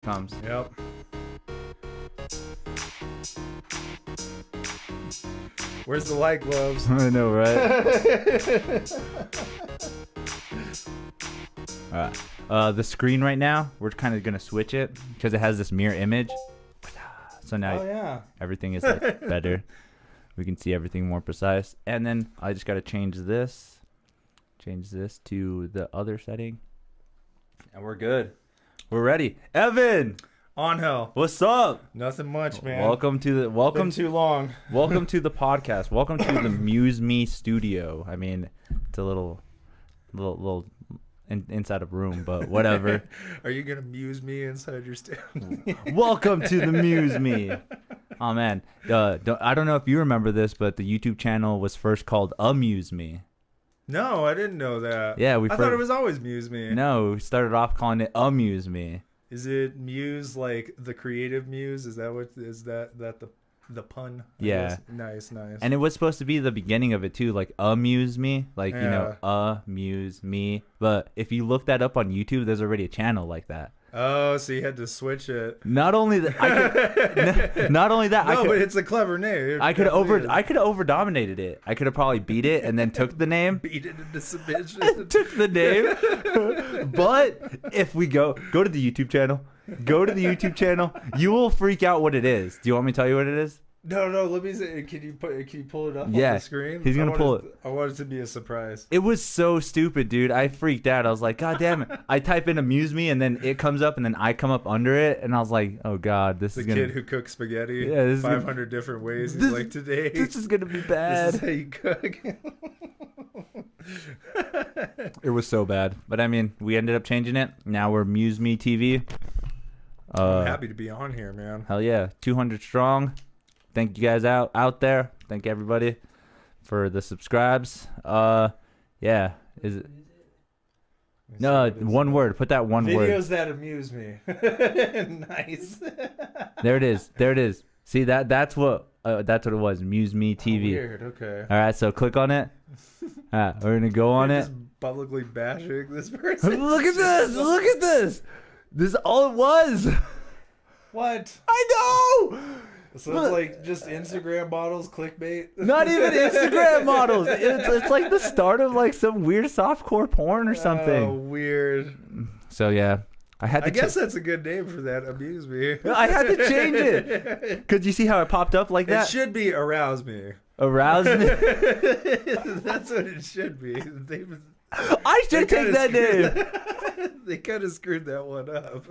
comes. Yep. Where's the light gloves? I know, right? All right. The screen right now, we're kind of going to switch it because it has this mirror image. So now everything is like better. We can see everything more precise. And then I just got to change this to the other setting. And we're good. We're ready. Evan! On hell. What's up? Nothing much, man. Welcome Been too long. Welcome to the podcast. Welcome to the MuseMe studio. I mean, it's a little inside a room, but whatever. Are you gonna muse me inside your studio? Welcome to the MuseMe. Oh man, I don't know if you remember this, but the YouTube channel was first called Amuse Me. No, I didn't know that. Yeah, I thought it was always Muse Me. No, we started off calling it Amuse Me. Is it Muse like the creative muse? Is that the pun? Yeah. Nice. And it was supposed to be the beginning of it too, like amuse me, like you know, amuse me. But if you look that up on YouTube, there's already a channel like that. Oh, so you had to switch it. Not only that, not only that. No, but it's a clever name. I could have over dominated it. I could have probably beat it and then took the name. Beat it into submission. Took the name. But if we go to the YouTube channel, you will freak out what it is. Do you want me to tell you what it is? No. Let me say. Can you pull it up on Yeah, the screen? he's gonna pull it. I want it to be a surprise. It was so stupid, dude. I freaked out. I was like, God damn it. I type in amuse me and then it comes up and then I come up under it and I was like, oh God, this is gonna... The kid who cooks spaghetti. Yeah, this 500 different ways. He's like, today. This is gonna be bad. This is how you cook. It was so bad. But I mean, we ended up changing it. Now we're MuseMe TV. I'm happy to be on here, man. Hell yeah. 200 strong. Thank you guys out there. Thank everybody for the subscribes. Yeah. Is it? No, one word. Put that one word. Videos that amuse me. Nice. There it is. See that's what it was. MuseMe TV. Oh, weird. Okay. All right, so click on it. All right, we're gonna go on it. Just publicly bashing this person. Look at this. This is all it was. What? I know. So it's like just Instagram models, clickbait? Not even Instagram models. It's like the start of like some weird softcore porn or something. Oh, weird. So yeah, I guess that's a good name for that. Amuse me. I had to change it. Could you see how it popped up like that? It should be arouse me. Arouse me. That's what it should be. I should take that name. They kind of screwed that one up.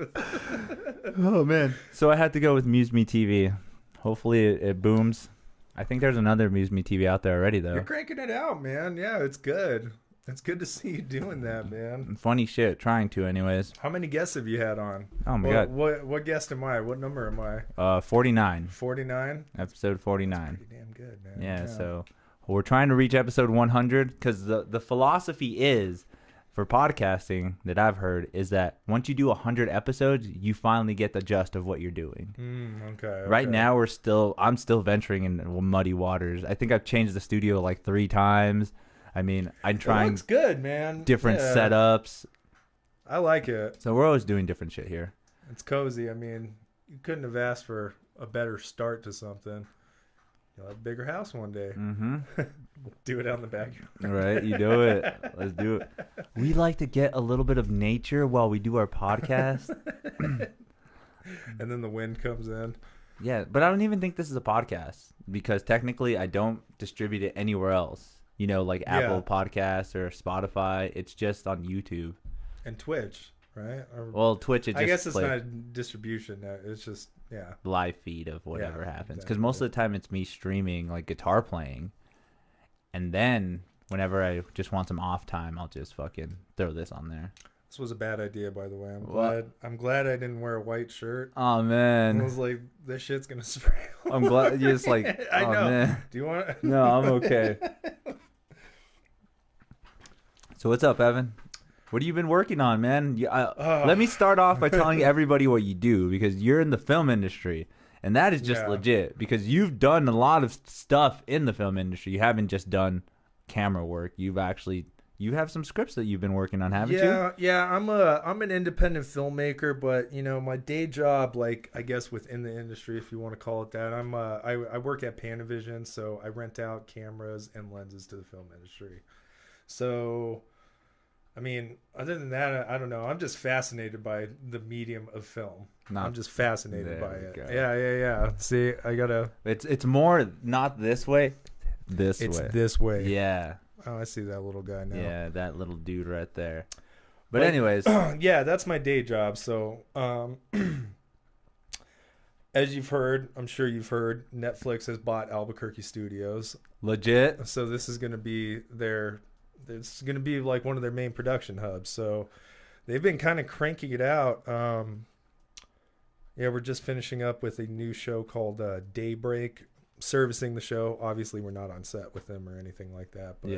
Oh man. So I had to go with MuseMe TV. Hopefully it booms. I think there's another MuseMe TV out there already, though. You're cranking it out, man. Yeah, it's good. It's good to see you doing that, man. Funny shit. Trying to, anyways. How many guests have you had on? Oh, my God. What guest am I? What number am I? 49. 49? Episode 49. That's pretty damn good, man. Yeah, so we're trying to reach episode 100 because the philosophy is, for podcasting that I've heard, is that once you do 100 episodes, you finally get the gist of what you're doing. Okay. Right now, I'm still venturing in muddy waters. I think I've changed the studio like 3 times. I mean, I'm trying. It looks good, man. Different setups. I like it. So we're always doing different shit here. It's cozy. I mean, you couldn't have asked for a better start to something. You'll have a bigger house one day. Mm-hmm. Do it out in the backyard. Right, you do it. Let's do it. We like to get a little bit of nature while we do our podcast. And then the wind comes in. Yeah, but I don't even think this is a podcast because technically I don't distribute it anywhere else. You know, like Apple Podcasts or Spotify. It's just on YouTube. And Twitch, right? Well, Twitch, I guess it's not distribution. It's just, live feed of whatever happens. Because most of the time it's me streaming, like guitar playing. And then whenever I just want some off time, I'll just fucking throw this on there. This was a bad idea, by the way. What? I'm glad I didn't wear a white shirt. Oh, man. I was like, this shit's going to spray. I'm glad you're just like, I know. Man. Do you want No, I'm okay. So what's up, Evan? What have you been working on, man? Let me start off by telling everybody what you do because you're in the film industry. And that is just legit because you've done a lot of stuff in the film industry. You haven't just done camera work. You've actually you have some scripts that you've been working on, haven't you? Yeah. I'm an independent filmmaker, but my day job, like I guess within the industry, if you want to call it that, I work at Panavision, so I rent out cameras and lenses to the film industry. So, I mean, other than that, I don't know. I'm just fascinated by the medium of film. I'm just fascinated by it. Go. Yeah. See, I gotta. It's more not this way. It's this way. Yeah. Oh, I see that little guy now. Yeah, that little dude right there. But anyways. Yeah, that's my day job. So, as you've heard, I'm sure you've heard, Netflix has bought Albuquerque Studios. Legit. So this is going to be it's going to be like one of their main production hubs. So they've been kind of cranking it out. Yeah, we're just finishing up with a new show called Daybreak. Servicing the show. Obviously, we're not on set with them or anything like that. But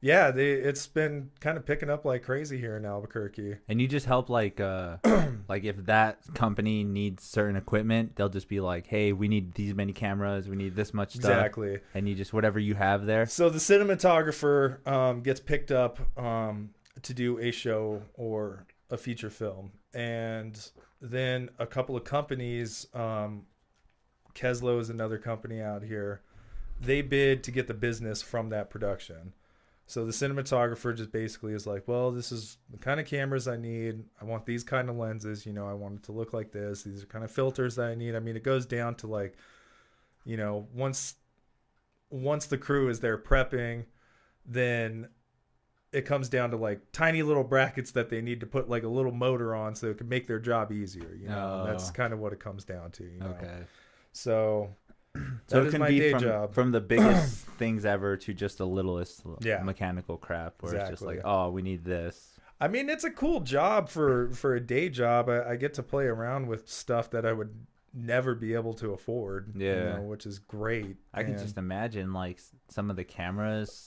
yeah, it's been kind of picking up like crazy here in Albuquerque. And you just help like if that company needs certain equipment, they'll just be like, hey, we need these many cameras, we need this much stuff. Exactly. And you just whatever you have there. So the cinematographer gets picked up to do a show or a feature film, and then a couple of companies. Keslo is another company out here. They bid to get the business from that production. So the cinematographer just basically is like, well, this is the kind of cameras I need. I want these kind of lenses. I want it to look like this. These are kind of filters that I need. I mean, it goes down to like, once the crew is there prepping, then it comes down to like tiny little brackets that they need to put like a little motor on so it can make their job easier. That's kind of what it comes down to. Okay. So it can be from the biggest things ever to just the littlest mechanical crap where it's just like, oh, we need this. I mean, it's a cool job for a day job. I get to play around with stuff that I would never be able to afford, which is great. I can just imagine like some of the cameras,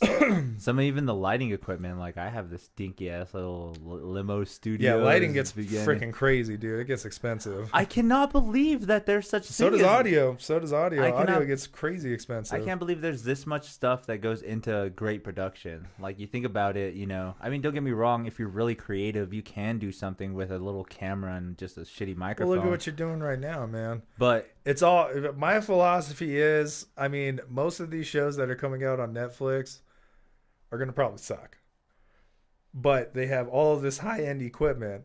some of even the lighting equipment. Like I have this dinky ass little limo studio. Yeah, lighting gets freaking crazy, dude. It gets expensive. I cannot believe that there's such. So does audio. Audio gets crazy expensive. I can't believe there's this much stuff that goes into great production. Like you think about it, I mean, don't get me wrong. If you're really creative, you can do something with a little camera and just a shitty microphone. Well, look at what you're doing right now, man. But it's all, my philosophy is, I mean, most of these shows that are coming out on Netflix are going to probably suck. But they have all of this high-end equipment.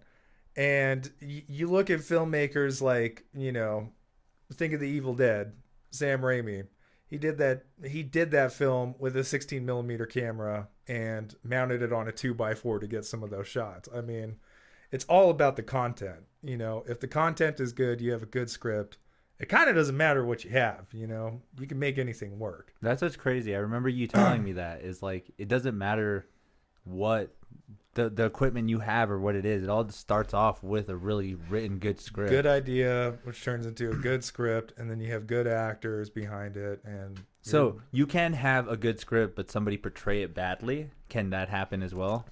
And you look at filmmakers like, think of The Evil Dead, Sam Raimi. He did that film with a 16 millimeter camera and mounted it on a 2x4 to get some of those shots. I mean, it's all about the content. If the content is good, you have a good script. It kind of doesn't matter what you have. You can make anything work. That's what's crazy. I remember you telling me that is like, it doesn't matter what the equipment you have or what it is. It all just starts off with a really written good script. Good idea, which turns into a good script, and then you have good actors behind it. And so you can have a good script, but somebody portray it badly. Can that happen as well?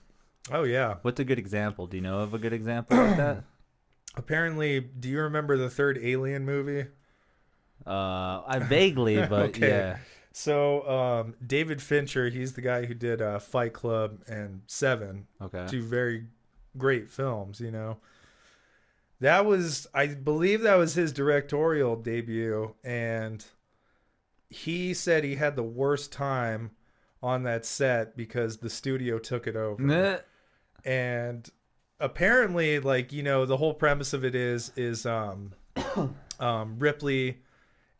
Oh, yeah. What's a good example? Do you know of a good example like that? Apparently, do you remember the third Alien movie? I vaguely, but okay. Yeah. So David Fincher, he's the guy who did Fight Club and Seven. Okay. Two very great films, That was, I believe that was his directorial debut, and he said he had the worst time on that set because the studio took it over. And apparently, like, the whole premise of it is Ripley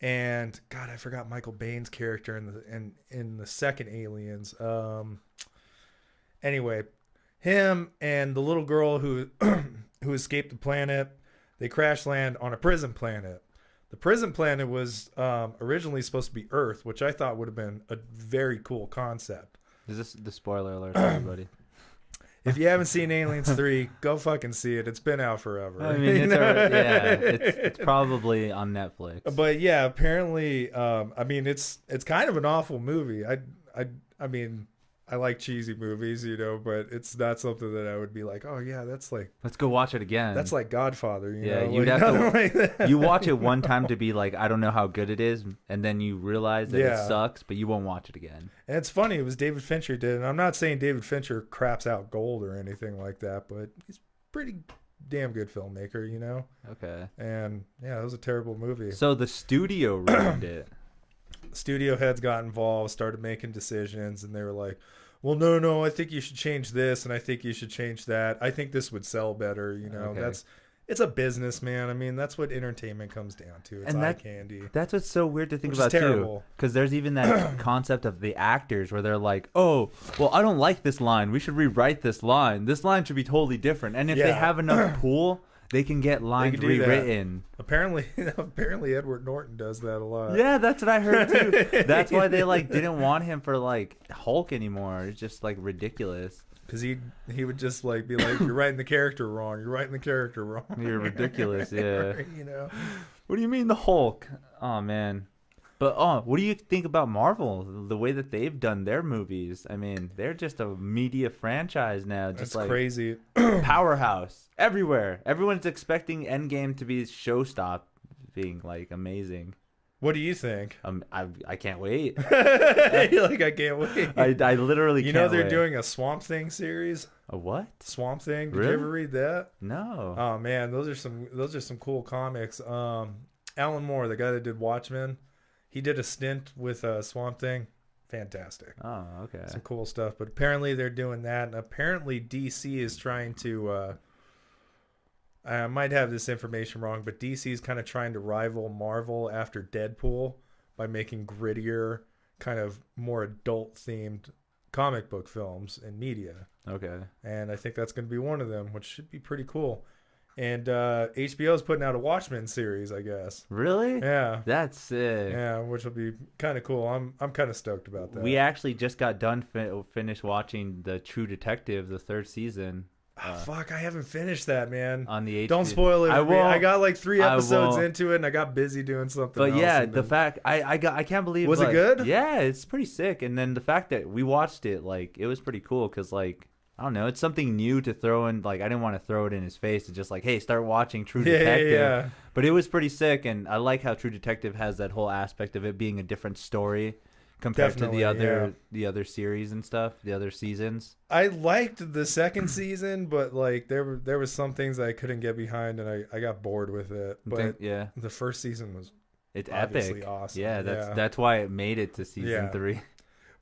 and God, I forgot Michael Baine's character in the second Aliens. Anyway, him and the little girl who escaped the planet, they crash land on a prison planet. The prison planet was originally supposed to be Earth, which I thought would have been a very cool concept. Is this the spoiler alert for everybody? If you haven't seen Aliens 3, go fucking see it. It's been out forever. I mean, it's probably on Netflix. But yeah, apparently, I mean, it's kind of an awful movie. I mean, I like cheesy movies, you know, but it's not something that I would be like, oh yeah, that's like, let's go watch it again. that's like Godfather, you Yeah, know? you'd like, have to. like that. You watch it one time to be like, I don't know how good it is, and then you realize that it sucks, but you won't watch it again. And it's funny, it was David Fincher did, and I'm not saying David Fincher craps out gold or anything like that, but he's pretty damn good filmmaker, you know? Okay. And yeah, it was a terrible movie. So the studio ruined it. Studio heads got involved, started making decisions, and they were like, well, no, I think you should change this, and I think you should change that. I think this would sell better, you know. Okay. It's a business, man. I mean, that's what entertainment comes down to. It's eye candy. That's what's so weird to think Which about is terrible. too. Because there's even that concept of the actors where they're like, oh, well, I don't like this line. We should rewrite this line. This line should be totally different. And if they have enough pool, they can get lines rewritten. Apparently Edward Norton does that a lot. Yeah, that's what I heard too. That's why they like didn't want him for like Hulk anymore. It's just like ridiculous. Because he would just like be like, you're writing the character wrong. You're writing the character wrong. You're ridiculous. Yeah. You know. What do you mean the Hulk? Oh man. But what do you think about Marvel? The way that they've done their movies. I mean, they're just a media franchise now. Just That's like crazy. powerhouse everywhere. Everyone's expecting Endgame to be show-stopping, like amazing. What do you think? I can't wait. You're like, I can't wait. I literally can't. You know they're wait. doing a Swamp Thing series. A what? Swamp Thing. Did Really? you ever read that? No. Oh man, those are some cool comics. Alan Moore, the guy that did Watchmen, he did a stint with Swamp Thing. Fantastic. Oh, okay. Some cool stuff. But apparently they're doing that, and apparently DC is trying to. I might have this information wrong, but DC is kind of trying to rival Marvel after Deadpool by making grittier, kind of more adult-themed comic book films and media. Okay. And I think that's going to be one of them, which should be pretty cool. And HBO is putting out a Watchmen series, I guess. Really? Yeah. That's sick. Yeah, which will be kind of cool. I'm kind of stoked about that. We actually just got done finished watching the True Detective, the 3rd season. Fuck, I haven't finished that, man. On the HBO. Don't spoil it. I got like 3 episodes won't. into it, and I got busy doing something But else. yeah, the fact I can't believe. Was like, it good? Yeah, it's pretty sick. And then the fact that we watched it, like, it was pretty cool because, like, I don't know, it's something new to throw in. Like, I didn't want to throw it in his face. It's just like, hey, start watching True Detective. Yeah. But it was pretty sick, and I like how True Detective has that whole aspect of it being a different story compared to the other series and stuff, the other seasons. I liked the second season, but like there was some things I couldn't get behind, and I got bored with it. But the first season was epic, awesome. Yeah, that's why it made it to season 3.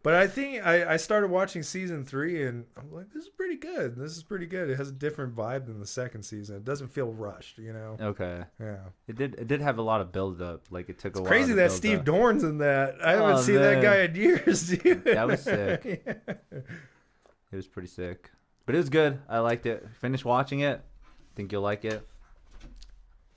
But I think I started watching season 3, and I'm like, this is pretty good. It has a different vibe than the second season. It doesn't feel rushed, you know. Okay. Yeah. It did have a lot of build up. Like it took a while. Crazy that Steve Dorn's in that. I haven't seen that guy in years, dude. That was sick. Yeah. It was pretty sick. But it was good. I liked it. Finished watching it. Think you'll like it.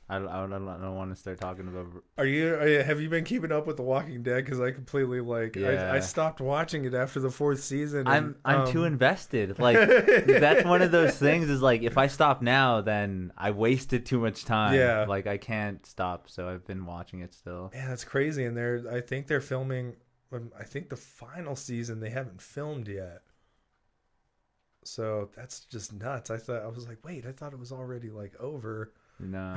I don't want to start talking about. Have you been keeping up with The Walking Dead? Because I completely I stopped watching it after the 4th season. I'm too invested. Like that's one of those things. Is like if I stop now, then I wasted too much time. Yeah. Like I can't stop. So I've been watching it still. Yeah, that's crazy. And I think they're filming. I think the final season they haven't filmed yet. So that's just nuts. I was like, wait, I thought it was already like over. No.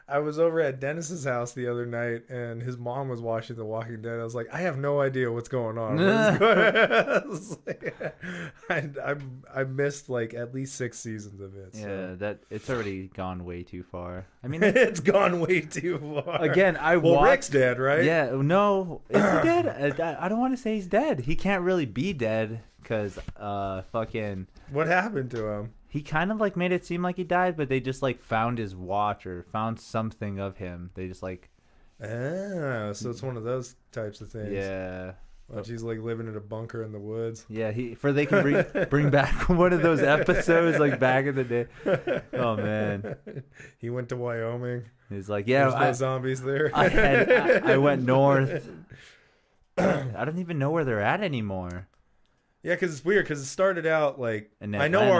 I was over at Dennis's house the other night, and his mom was watching The Walking Dead. I was like, I have no idea what's going on. I missed like at least 6 seasons of it. So. Yeah, that it's already gone way too far. I mean, it's gone way too far. Again, Rick's dead, right? Yeah, no, is he dead? I don't want to say he's dead. He can't really be dead because fucking. What happened to him? He kind of like made it seem like he died, but they just like found his watch or found something of him. They just like. So it's one of those types of things. Yeah. He's like living in a bunker in the woods. Yeah, they can bring back one of those episodes like back in the day. Oh man. He went to Wyoming. He's like, yeah, there's no zombies there. I went north. I don't even know where they're at anymore. Yeah, because it's weird. Because it started out like I know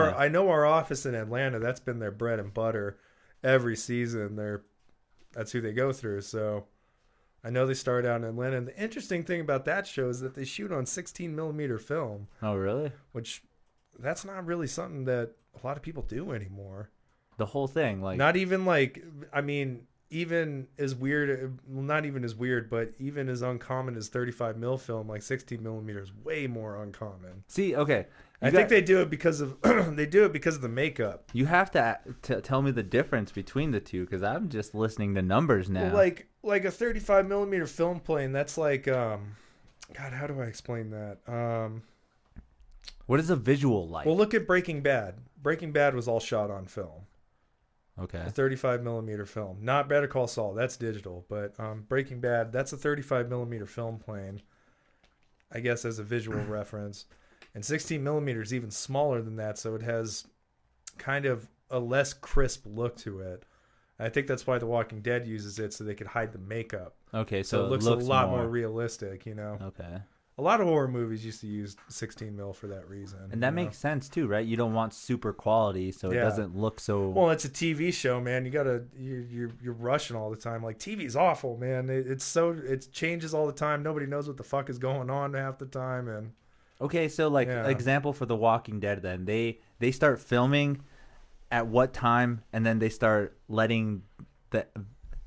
our office in Atlanta. That's been their bread and butter every season. That's who they go through. So I know they started out in Atlanta. And the interesting thing about that show is that they shoot on 16 millimeter film. Oh, really? Which, that's not really something that a lot of people do anymore. The whole thing, like, not even like, I mean, even as weird, well, not even as weird, but even as uncommon as 35 mil film, like 16 millimeter is way more uncommon. See, okay, I think they do it because of the makeup. You have to tell me the difference between the two, because I'm just listening to numbers now. Well, like a 35 millimeter film plane, that's like, God, how do I explain that? What is a visual like? Well, look at Breaking Bad. Breaking Bad was all shot on film. Okay. A 35 millimeter film. Not Better Call Saul. That's digital. But Breaking Bad, that's a 35 millimeter film plane. I guess as a visual reference. And 16 millimeter is even smaller than that, so it has kind of a less crisp look to it. I think that's why The Walking Dead uses it, so they could hide the makeup. Okay, so it looks a lot more realistic, you know? Okay. A lot of horror movies used to use 16 mil for that reason. And that makes sense too, right? You don't want super quality, so it doesn't look so. Well, it's a TV show, man. You're rushing all the time. Like, TV's awful, man. It changes all the time. Nobody knows what the fuck is going on half the time. And okay, so like example for The Walking Dead, then they start filming at what time, and then they start letting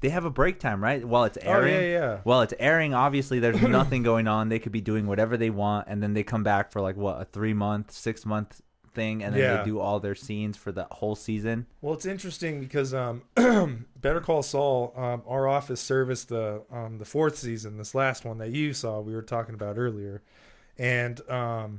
they have a break time, right? While it's airing. Oh, yeah. While it's airing, obviously there's nothing going on. They could be doing whatever they want, and then they come back for like what, a 3-month, 6-month thing, and then they do all their scenes for the whole season. Well, it's interesting because Better Call Saul, our office serviced the 4th season, this last one that you saw, we were talking about earlier, and I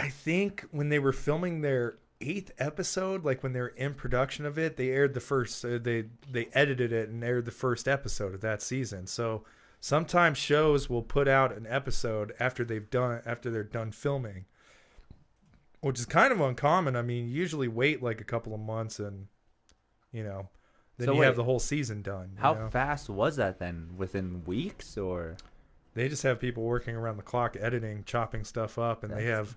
think when they were filming their 8th episode, like when they were in production of it, they aired the first. They edited it and aired the first episode of that season. So sometimes shows will put out an episode after they're done filming, which is kind of uncommon. I mean, you usually wait like a couple of months, and then you have the whole season done. How fast was that then? Within weeks, or they just have people working around the clock editing, chopping stuff up, and they have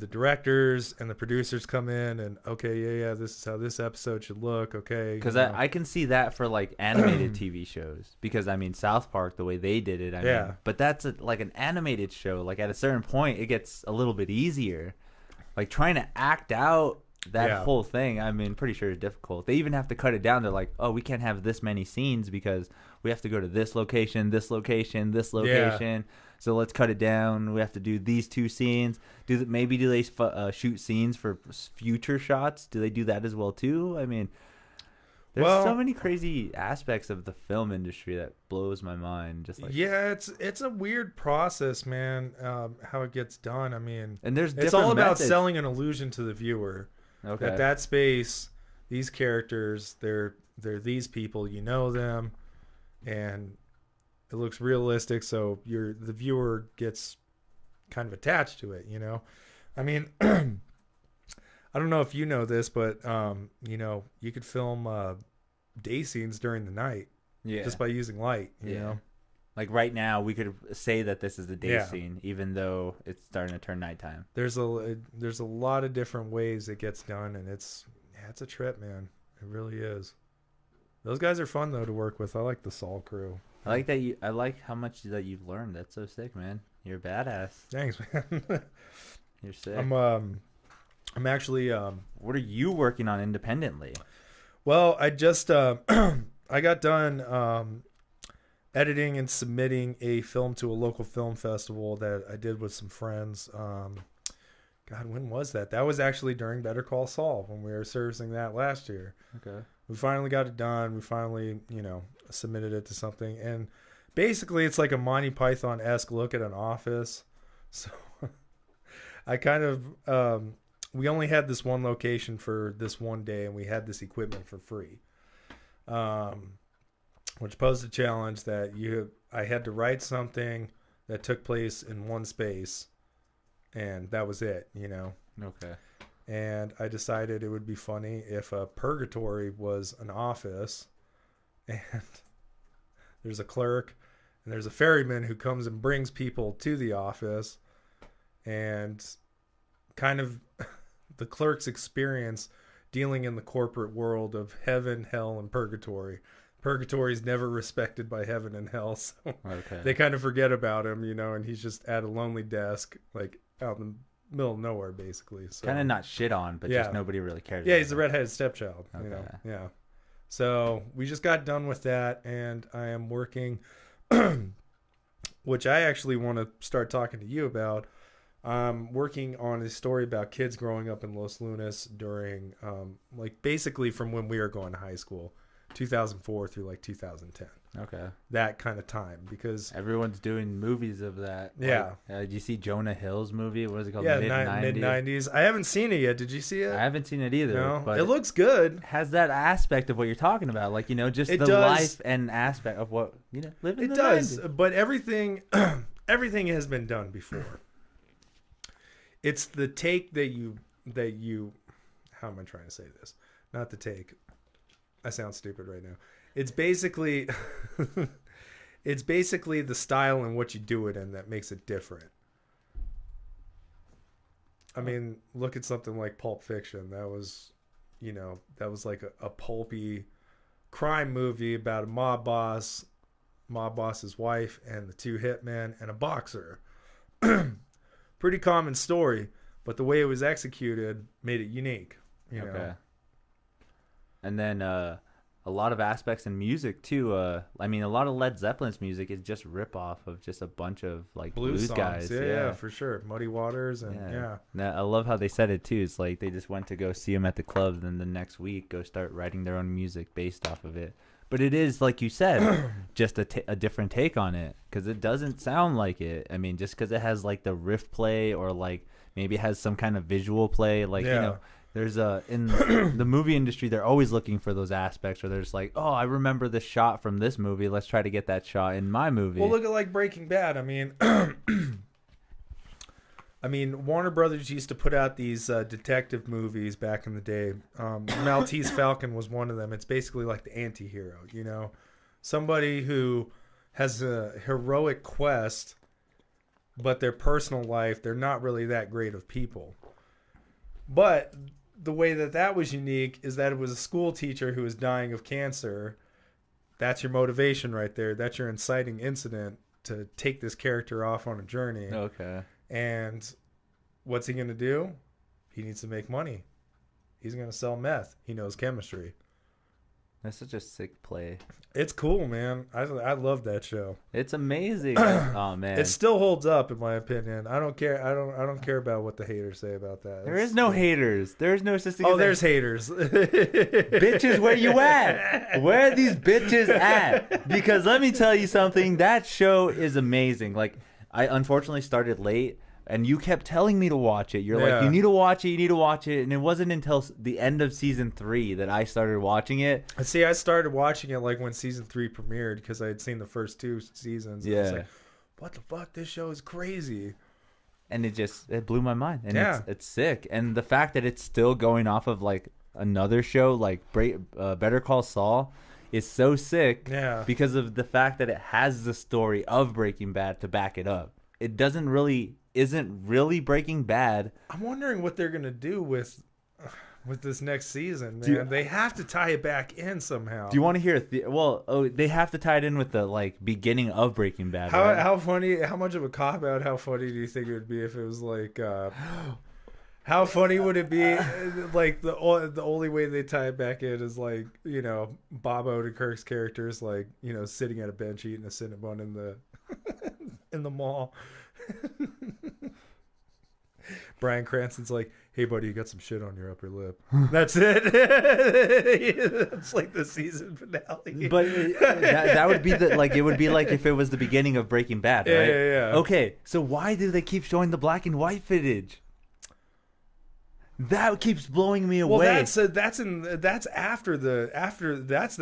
the directors and the producers come in and, okay, this is how this episode should look, okay. Because I can see that for, like, animated TV shows. Because, I mean, South Park, the way they did it, I mean. But that's, like, an animated show. Like, at a certain point, it gets a little bit easier. Like, trying to act out that whole thing, I mean, pretty sure is difficult. They even have to cut it down. They're like, oh, we can't have this many scenes because we have to go to this location, this location, this location. So let's cut it down. We have to do these 2 scenes. Maybe do they shoot scenes for future shots? Do they do that as well too? I mean, there's so many crazy aspects of the film industry that blows my mind. Just like it's a weird process, man. How it gets done. I mean, and it's all about selling an illusion to the viewer. Okay, that space, these characters, they're these people. You know them, and it looks realistic, so the viewer gets kind of attached to it, I mean, I don't know if you know this, but you could film day scenes during the night, just by using light. You know, like right now, we could say that this is the day scene, even though it's starting to turn nighttime. There's a lot of different ways it gets done, and it's a trip, man. It really is. Those guys are fun though to work with. I like the Saul crew. I like that I like how much that you've learned. That's so sick, man. You're a badass. Thanks, man. You're sick. I'm actually. What are you working on independently? Well, I just I got done editing and submitting a film to a local film festival that I did with some friends. God, when was that? That was actually during Better Call Saul when we were servicing that last year. Okay. We finally got it done. We finally, submitted it to something. And basically it's like a Monty Python-esque look at an office. So I kind of, we only had this one location for this one day, and we had this equipment for free. Which posed a challenge that I had to write something that took place in one space, and that was it, Okay. And I decided it would be funny if a purgatory was an office, and there's a clerk, and there's a ferryman who comes and brings people to the office, and kind of the clerk's experience dealing in the corporate world of heaven, hell, and purgatory. Purgatory's never respected by heaven and hell, so Okay. they kind of forget about him, and he's just at a lonely desk, like out in the middle of nowhere, basically. So Kind of not shit on, but just nobody really cares. Yeah, he's the redheaded stepchild. Okay. Yeah. So we just got done with that, and I am working, which I actually want to start talking to you about. I'm working on a story about kids growing up in Los Lunas during, like basically from when we were going to high school, 2004 through like 2010. Okay. That kind of time, because everyone's doing movies of that. Yeah. Like, did you see Jonah Hill's movie? What was it called? Yeah, mid-90s. I haven't seen it yet. Did you see it? I haven't seen it either. No, but it looks good. Has that aspect of what you're talking about, like just it the does. Life and aspect of what living. It does, 90s. But everything has been done before. It's the take that you. How am I trying to say this? Not the take. I sound stupid right now. It's basically the style and what you do it in that makes it different. I mean, look at something like Pulp Fiction. That was like a pulpy crime movie about a mob boss's wife, and the two hitmen and a boxer. Pretty common story, but the way it was executed made it unique. You know? And then a lot of aspects in music too. I mean, a lot of Led Zeppelin's music is just rip off of just a bunch of like blues guys. Yeah, for sure. Muddy Waters and Now, I love how they said it too. It's like they just went to go see him at the club, then the next week go start writing their own music based off of it. But it is, like you said, just a different take on it, because it doesn't sound like it. I mean, just because it has like the riff play, or like maybe it has some kind of visual play, like there's in the movie industry, they're always looking for those aspects where they're just like, oh, I remember the shot from this movie, let's try to get that shot in my movie. Well, look at like Breaking Bad. I mean, Warner Brothers used to put out these detective movies back in the day. Maltese Falcon was one of them. It's basically like the anti-hero, somebody who has a heroic quest, but their personal life, they're not really that great of people. But the way that was unique is that it was a school teacher who was dying of cancer. That's your motivation right there. That's your inciting incident to take this character off on a journey. Okay. And what's he going to do? He needs to make money. He's going to sell meth. He knows chemistry. That's such a sick play. It's cool, man. I love that show. It's amazing. Oh man, it still holds up in my opinion. I don't care. I don't care about what the haters say about that. There is no haters. There's no such thing. Oh, there's haters. Bitches, where you at? Where are these bitches at? Because let me tell you something. That show is amazing. Like, I unfortunately started late, and you kept telling me to watch it. You're like, you need to watch it. And it wasn't until the end of season 3 that I started watching it. See, I started watching it like when season 3 premiered, because I had seen the first 2 seasons. And I was like, what the fuck? This show is crazy. And it blew my mind. And it's sick. And the fact that it's still going off of like another show, like Better Call Saul, is so sick. Yeah. Because of the fact that it has the story of Breaking Bad to back it up. It isn't really Breaking Bad. I'm wondering what they're gonna do with this next season, man. They have to tie it back in somehow. Do you want to hear? They have to tie it in with the like beginning of Breaking Bad. How funny? How much of a cop out? How funny do you think it would be if it was like? How funny would it be? Like the only way they tie it back in is like Bob Odenkirk's character is like sitting at a bench eating a Cinnabon in the in the mall. Bryan Cranston's like, hey buddy, you got some shit on your upper lip. That's it. It's like the season finale. But that would be it would be like if it was the beginning of Breaking Bad, right? Yeah. Okay, so why do they keep showing the black and white footage? That keeps blowing me away. Well, that's the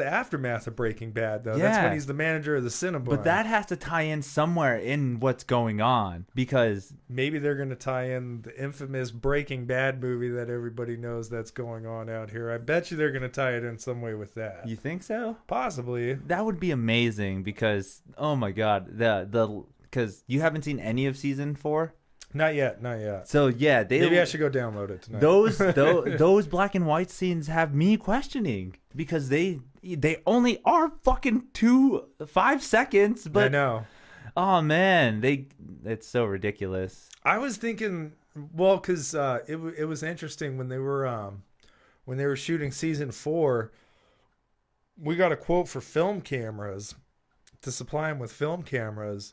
aftermath of Breaking Bad, though. Yeah. That's when he's the manager of the Cinnabon. But that has to tie in somewhere in what's going on, because maybe they're going to tie in the infamous Breaking Bad movie that everybody knows that's going on out here. I bet you they're going to tie it in some way with that. You think so? Possibly. That would be amazing, because oh my god, because you haven't seen any of season 4. Not yet, not yet. So yeah, maybe I should go download it tonight. Those black and white scenes have me questioning because they only are fucking 5 seconds. But I know. Oh man, it's so ridiculous. I was thinking, well, because it was interesting when they were shooting season 4. We got a quote for film cameras to supply them with film cameras.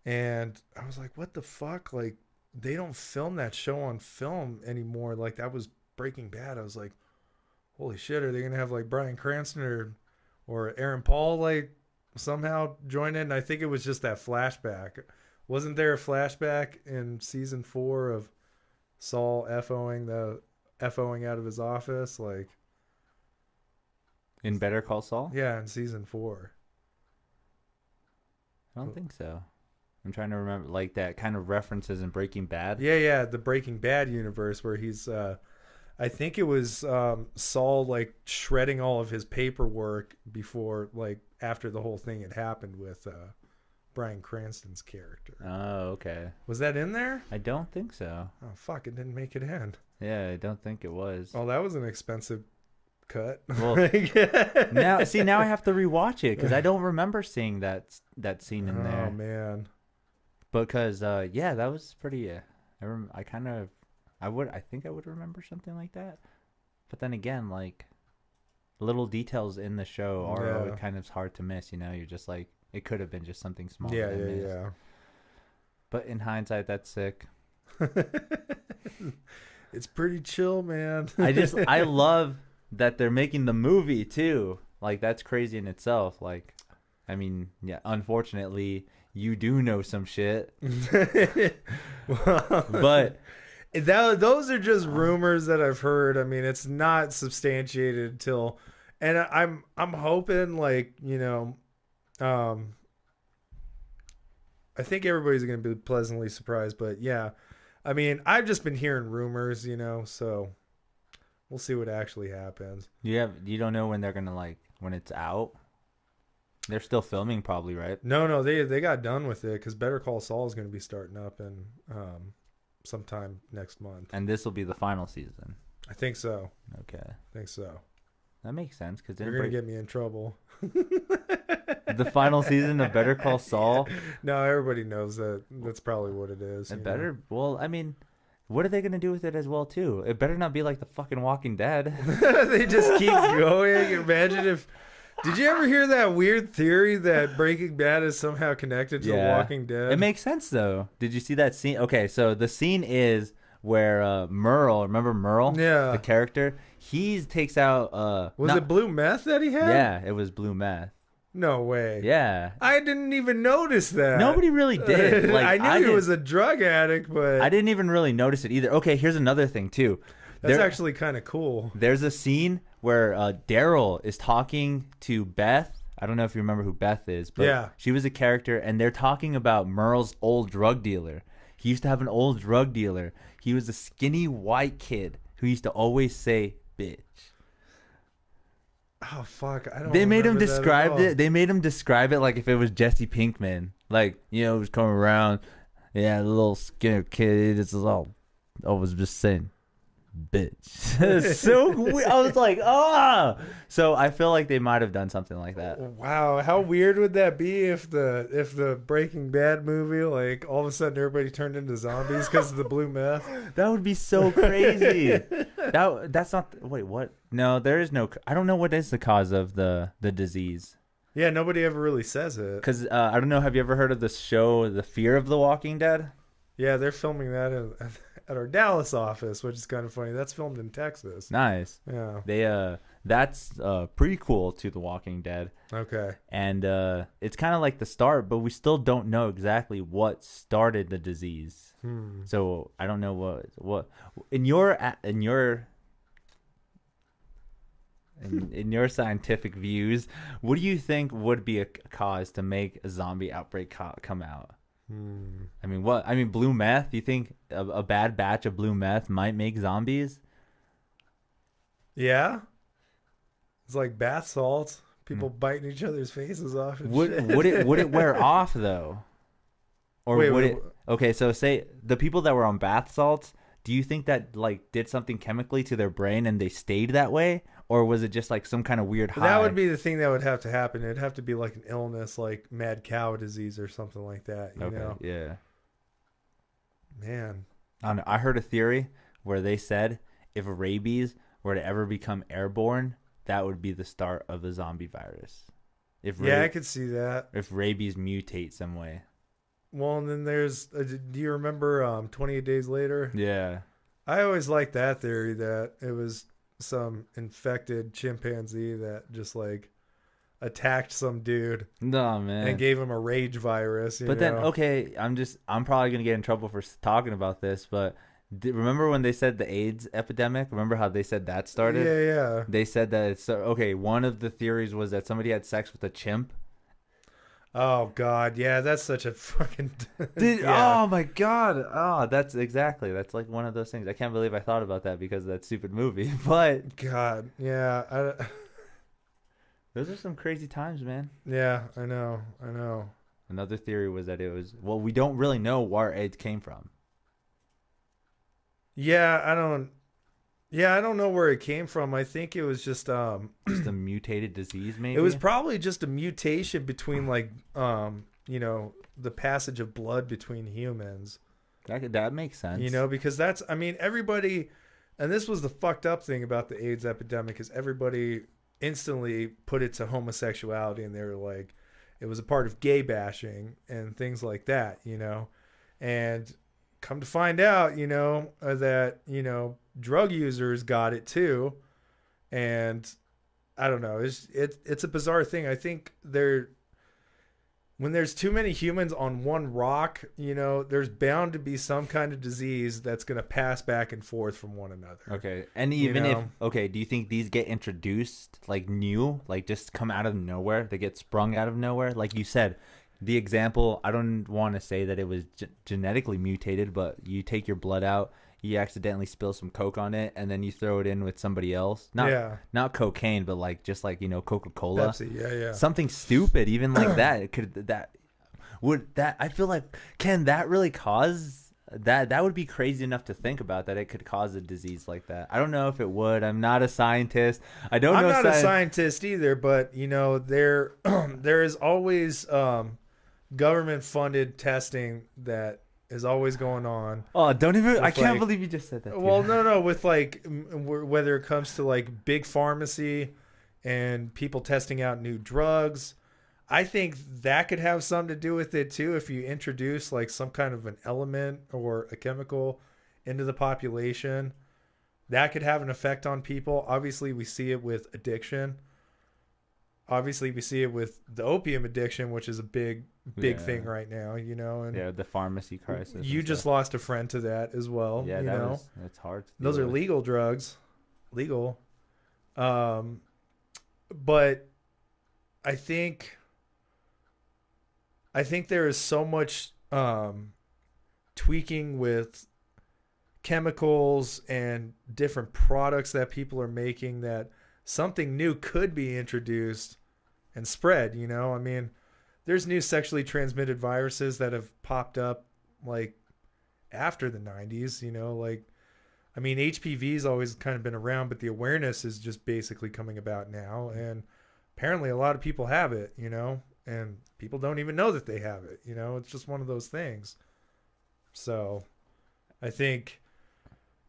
And I was like, what the fuck? Like, they don't film that show on film anymore. Like, that was Breaking Bad. I was like, holy shit, are they going to have, like, Bryan Cranston or Aaron Paul, like, somehow join in? I think it was just that flashback. Wasn't there a flashback in season 4 of Saul FOing out of his office? Like, in Better Call Saul? Yeah, in season 4. I don't think so. I'm trying to remember, like, that kind of references in Breaking Bad. Yeah, the Breaking Bad universe where he's, I think it was Saul, like, shredding all of his paperwork before, like, after the whole thing had happened with Bryan Cranston's character. Oh, okay. Was that in there? I don't think so. Oh, fuck, it didn't make it in. Yeah, I don't think it was. Oh, that was an expensive cut. Well, now I have to rewatch it because I don't remember seeing that scene in there. Oh, man. Because that was pretty. I think I would remember something like that. But then again, like, little details in the show are kind of hard to miss. You know, you're just like, it could have been just something small. Yeah. But in hindsight, that's sick. It's pretty chill, man. I love that they're making the movie too. Like, that's crazy in itself. Like, I mean, yeah, unfortunately, you do know some shit. But those are just rumors that I've heard. I mean, it's not substantiated till, and I'm hoping, like, you know, I think everybody's going to be pleasantly surprised, but yeah, I mean, I've just been hearing rumors, you know, so we'll see what actually happens. You don't know when they're going to, like, when it's out? They're still filming probably, right? No, they got done with it because Better Call Saul is going to be starting up in sometime next month. And this will be the final season? I think so. Okay. I think so. That makes sense. Because you're going to get me in trouble. The final season of Better Call Saul? No, everybody knows that. That's probably what it is. Well, I mean, what are they going to do with it as well, too? It better not be like the fucking Walking Dead. They just keep going. Imagine if... Did you ever hear that weird theory that Breaking Bad is somehow connected to The Walking Dead? It makes sense, though. Did you see that scene? Okay, so the scene is where Merle, remember Merle? Yeah. The character? He takes out... Was it blue meth that he had? Yeah, it was blue meth. No way. Yeah. I didn't even notice that. Nobody really did. Like, I knew he was a drug addict, but... I didn't even really notice it either. Okay, here's another thing, too. That's actually kind of cool. There's a scene where Daryl is talking to Beth. I don't know if you remember who Beth is, but she was a character, and they're talking about Merle's old drug dealer. He used to have an old drug dealer. He was a skinny white kid who used to always say, bitch. Oh, fuck. I don't They made him describe it. They made him describe it like if it was Jesse Pinkman. Like, you know, he was coming around. Yeah, the little skinny kid. It's all. I was just saying, bitch. So weird. I was like, ah. So I feel like they might have done something like that. Wow, how weird would that be if the Breaking Bad movie, like, all of a sudden everybody turned into zombies because of the blue meth? That would be so crazy. That's not. Wait, what? No, there is no. I don't know what is the cause of the disease. Yeah, nobody ever really says it. Because I don't know. Have you ever heard of the show, The Fear of the Walking Dead? Yeah, they're filming that at our Dallas office, which is kind of funny. That's filmed in Texas. Nice. Yeah. They that's prequel to The Walking Dead. Okay. And it's kind of like the start, but we still don't know exactly what started the disease. So I don't know what in your scientific views, what do you think would be a cause to make a zombie outbreak come out? I mean, blue meth? You think a bad batch of blue meth might make zombies? Yeah. It's like bath salts. People biting each other's faces off. And would it wear off though? Or would it? Okay, so say the people that were on bath salts. Do you think that like did something chemically to their brain and they stayed that way, or was it just like some kind of weird high? That would be the thing that would have to happen. It'd have to be like an illness, like mad cow disease or something like that. You know? Yeah. Man, I don't know. I heard a theory where they said if rabies were to ever become airborne, that would be the start of the zombie virus. I could see that. If rabies mutate some way. Well, and then there's, do you remember 28 Days Later? Yeah. I always liked that theory that it was some infected chimpanzee that just like attacked some dude. No, man. And gave him a rage virus. But then, okay, I'm probably going to get in trouble for talking about this, but remember when they said the AIDS epidemic? Remember how they said that started? Yeah. They said that okay, one of the theories was that somebody had sex with a chimp. Oh God, yeah, that's such a fucking. Oh my God, that's like one of those things. I can't believe I thought about that because of that stupid movie. But God, yeah, those are some crazy times, man. Yeah, I know. Another theory was that it was we don't really know where AIDS came from. Yeah, I don't know where it came from. I think it was just a mutated disease, maybe. It was probably just a mutation between like the passage of blood between humans. That makes sense. Because everybody, and this was the fucked up thing about the AIDS epidemic is everybody instantly put it to homosexuality, and they were like it was a part of gay bashing and things like that, And come to find out, that drug users got it too, and I don't know. It's a bizarre thing. I think when there's too many humans on one rock, there's bound to be some kind of disease that's going to pass back and forth from one another. Okay, and even do you think these get introduced like new, like just come out of nowhere? They get sprung out of nowhere, like you said. The example, I don't want to say that it was genetically mutated, but you take your blood out, you accidentally spill some Coke on it, and then you throw it in with somebody else. Not cocaine, but like just like Coca-Cola. Pepsi, yeah. Something stupid, even like that. I feel like can that really cause that? That would be crazy enough to think about that it could cause a disease like that. I don't know if it would. I'm not a scientist. I'm not a scientist either, but there is always government-funded testing that is always going on. Oh, don't even! I can't believe you just said that. Well, no, with like whether it comes to like big pharmacy and people testing out new drugs, I think that could have something to do with it too. If you introduce like some kind of an element or a chemical into the population, that could have an effect on people. Obviously, we see it with addiction. Obviously, we see it with the opium addiction, which is a big thing right now, and the pharmacy crisis. You just lost a friend to that as well. Yeah, that's hard. Those are legal drugs, but I think there is so much tweaking with chemicals and different products that people are making that something new could be introduced and spread, there's new sexually transmitted viruses that have popped up like after the 90s, HPV's always kind of been around, but the awareness is just basically coming about now. And apparently a lot of people have it, and people don't even know that they have it. It's just one of those things. So I think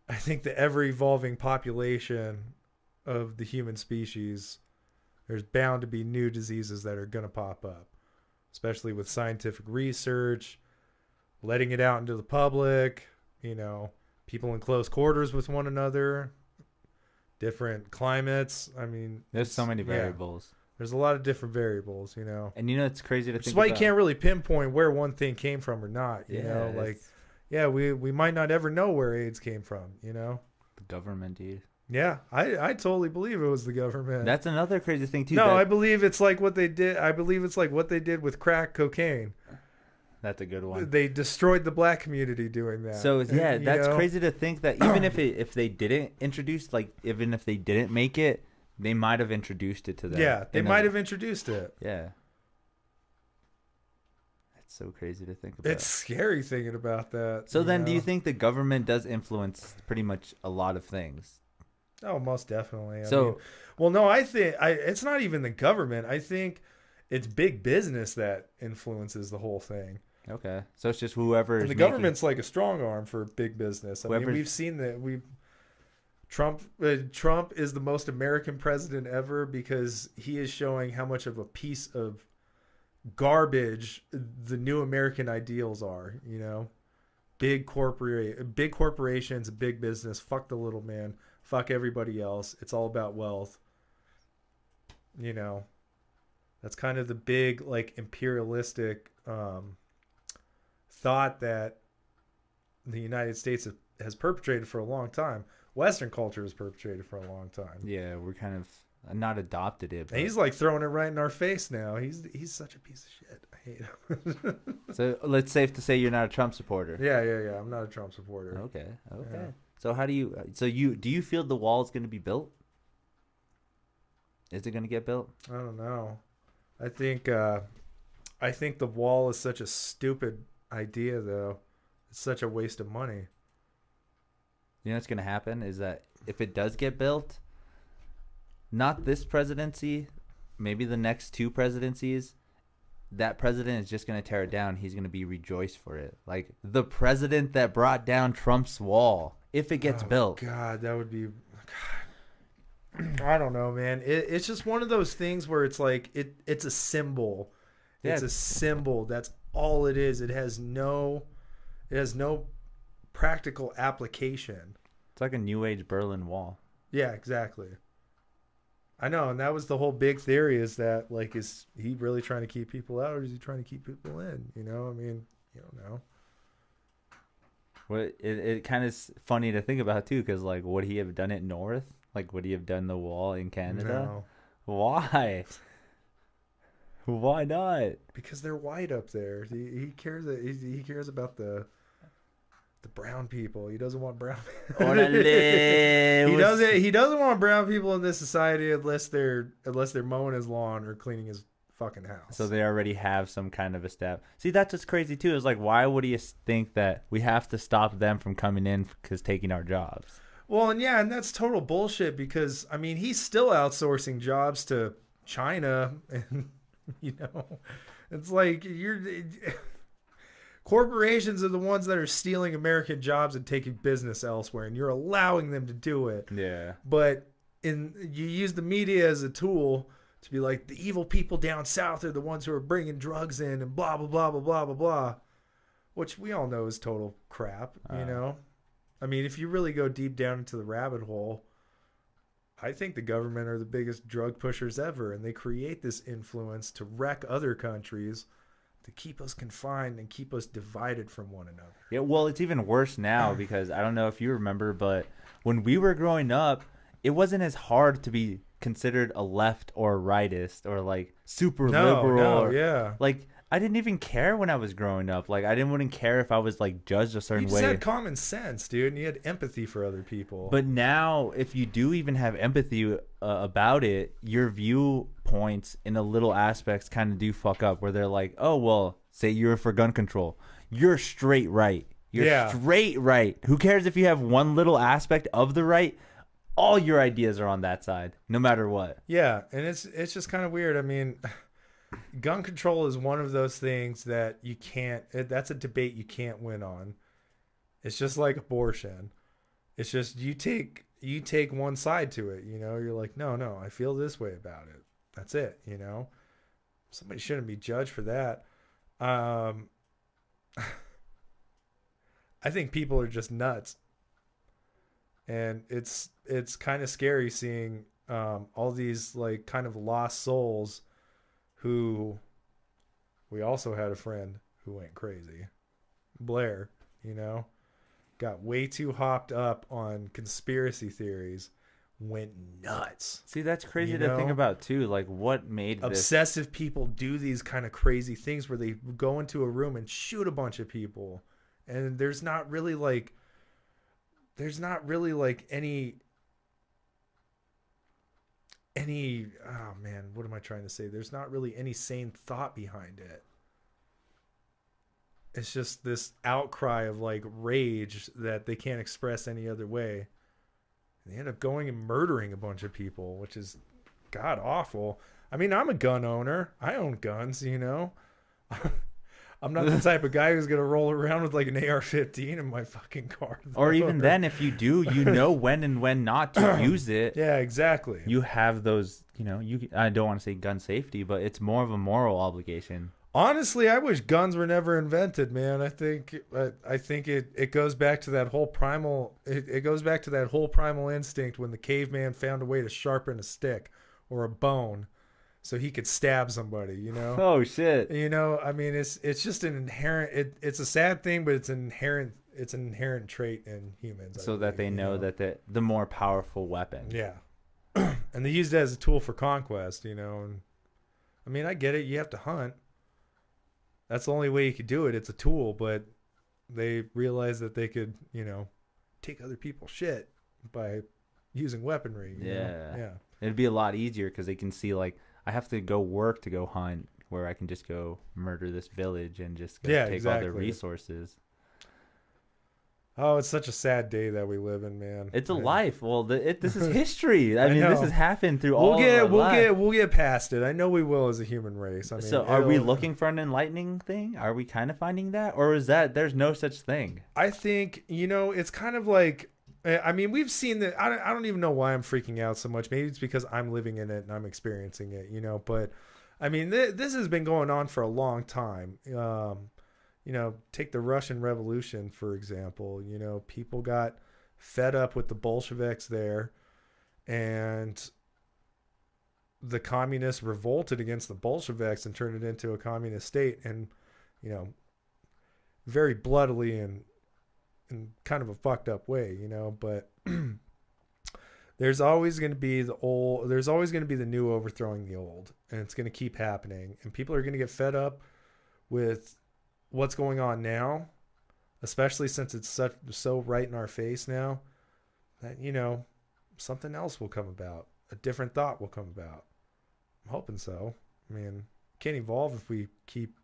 the ever evolving population of the human species, there's bound to be new diseases that are going to pop up, especially with scientific research, letting it out into the public, people in close quarters with one another, different climates. There's so many variables. Yeah. There's a lot of different variables, And it's crazy to think about. That's why you can't really pinpoint where one thing came from or not, we might not ever know where AIDS came from, The government, dude. Yeah, I totally believe it was the government. That's another crazy thing too. No, I believe it's like what they did. I believe it's like what they did with crack cocaine. That's a good one. They destroyed the black community doing that. So yeah, that's crazy to think that even if they didn't introduce, like even if they didn't make it, they might have introduced it to them. Yeah, they might have introduced it. Yeah. so crazy to think about. It's scary thinking about that. So then, do you think the government does influence pretty much a lot of things? Oh, most definitely. So, I mean, well, no, I think it's not even the government. I think it's big business that influences the whole thing. okay, so it's just whoever. And the government's like a strong arm for big business. I mean, we've seen that. Trump is the most American president ever because he is showing how much of a piece of garbage the new American ideals are. You know, big corporations, big business. Fuck the little man. Fuck everybody else. It's all about wealth. You know, that's kind of the big like imperialistic thought that the United States has perpetrated for a long time. Western culture has perpetrated for a long time. Yeah, we're kind of not adopted it. But... And he's like throwing it right in our face now. He's such a piece of shit. I hate him. So it's safe to say you're not a Trump supporter. Yeah. I'm not a Trump supporter. Okay. Yeah. So how do you? So do you feel the wall is going to be built? Is it going to get built? I don't know. I think the wall is such a stupid idea, though. It's such a waste of money. You know what's going to happen is that if it does get built, not this presidency, maybe the next two presidencies, that president is just going to tear it down. He's going to be rejoiced for it. Like the president that brought down Trump's wall, if it gets built. God, that would be... God. I don't know, man. It's just one of those things where it's like, it's a symbol. Yeah. It's a symbol. That's all it is. It has no practical application. It's like a New Age Berlin Wall. Yeah, exactly. I know, and that was the whole big theory is that, like, is he really trying to keep people out or is he trying to keep people in? You know, I mean, you don't know. Well, it kind of funny to think about, too, because, like, would he have done it north? Like, would he have done the wall in Canada? No. Why? Why not? Because they're white up there. He cares about the brown people. He doesn't want brown people. He doesn't want brown people in this society unless they're mowing his lawn or cleaning his fucking house. So they already have some kind of a step. See, that's what's crazy too. Is like, why would he think that we have to stop them from coming in because taking our jobs? Well, and that's total bullshit because I mean he's still outsourcing jobs to China, and you know, it's like corporations are the ones that are stealing American jobs and taking business elsewhere, and you're allowing them to do it. Yeah. But you use the media as a tool to be like, the evil people down south are the ones who are bringing drugs in and blah, blah, blah, blah, blah, blah, blah. Which we all know is total crap, you know? I mean, if you really go deep down into the rabbit hole, I think the government are the biggest drug pushers ever, and they create this influence to wreck other countries to keep us confined and keep us divided from one another. Yeah, well, it's even worse now because I don't know if you remember, but when we were growing up, it wasn't as hard to be considered a left or a rightist or like super liberal. Yeah. Like I didn't even care when I was growing up. Like I wouldn't care if I was like judged a certain way. You just had common sense, dude, and you had empathy for other people. But now, if you do even have empathy about it, your viewpoints in a little aspects kind of do fuck up. Where they're like, "Oh well, say you're for gun control, you're straight right. You're straight right. Who cares if you have one little aspect of the right?" All your ideas are on that side, no matter what. Yeah, and it's just kind of weird. I mean, gun control is one of those things that you can't. That's a debate you can't win on. It's just like abortion. It's just you take one side to it. You know, you're like, no, I feel this way about it. That's it. You know, somebody shouldn't be judged for that. I think people are just nuts. And it's kind of scary seeing all these like kind of lost souls who we also had a friend who went crazy. Blair, you know, got way too hopped up on conspiracy theories, went nuts. See, that's crazy to think about too. Like what made obsessive people do these kind of crazy things where they go into a room and shoot a bunch of people. And there's not really like any oh man, what am I trying to say? There's not really any sane thought behind it. it's just this outcry of like rage that they can't express any other way. They end up going and murdering a bunch of people, which is god awful. I mean, I'm a gun owner. I own guns, you know. I'm not the type of guy who's gonna roll around with like an AR-15 in my fucking car. Or even then, if you do, you know when and when not to use it. Yeah, exactly. You have those, you know. I don't want to say gun safety, but it's more of a moral obligation. Honestly, I wish guns were never invented, man. I think it goes back to that whole primal. It goes back to that whole primal instinct when the caveman found a way to sharpen a stick or a bone, so he could stab somebody. You know. Oh shit. You know, I mean, it's just an inherent. It's a sad thing, but it's an inherent trait in humans. So that they know that the more powerful weapon. Yeah, and they used it as a tool for conquest. You know, and I mean, I get it. You have to hunt. That's the only way you could do it. It's a tool, but they realized that they could, you know, take other people's shit by using weaponry. You know? Yeah. It'd be a lot easier because they can see, like, I have to go work to go hunt, where I can just go murder this village and just go take all their resources. Oh, it's such a sad day that we live in, man. It's a life. Well, this is history. I mean, this has happened through all of our lives. We'll get past it. I know we will as a human race. I mean, so are we looking for an enlightening thing? Are we kind of finding that? Or is that there's no such thing? I think, you know, it's kind of like, I mean, we've seen that. I don't even know why I'm freaking out so much. Maybe it's because I'm living in it and I'm experiencing it, you know. But, I mean, this has been going on for a long time. You know, take the Russian Revolution, for example. You know, people got fed up with the Bolsheviks there, and the communists revolted against the Bolsheviks and turned it into a communist state, and, you know, very bloodily and in kind of a fucked up way, you know. But there's always going to be there's always going to be the new overthrowing the old, and it's going to keep happening, and people are going to get fed up with what's going on now, especially since it's so right in our face now, that, you know, something else will come about. A different thought will come about. I'm hoping so. I mean, can't evolve if we keep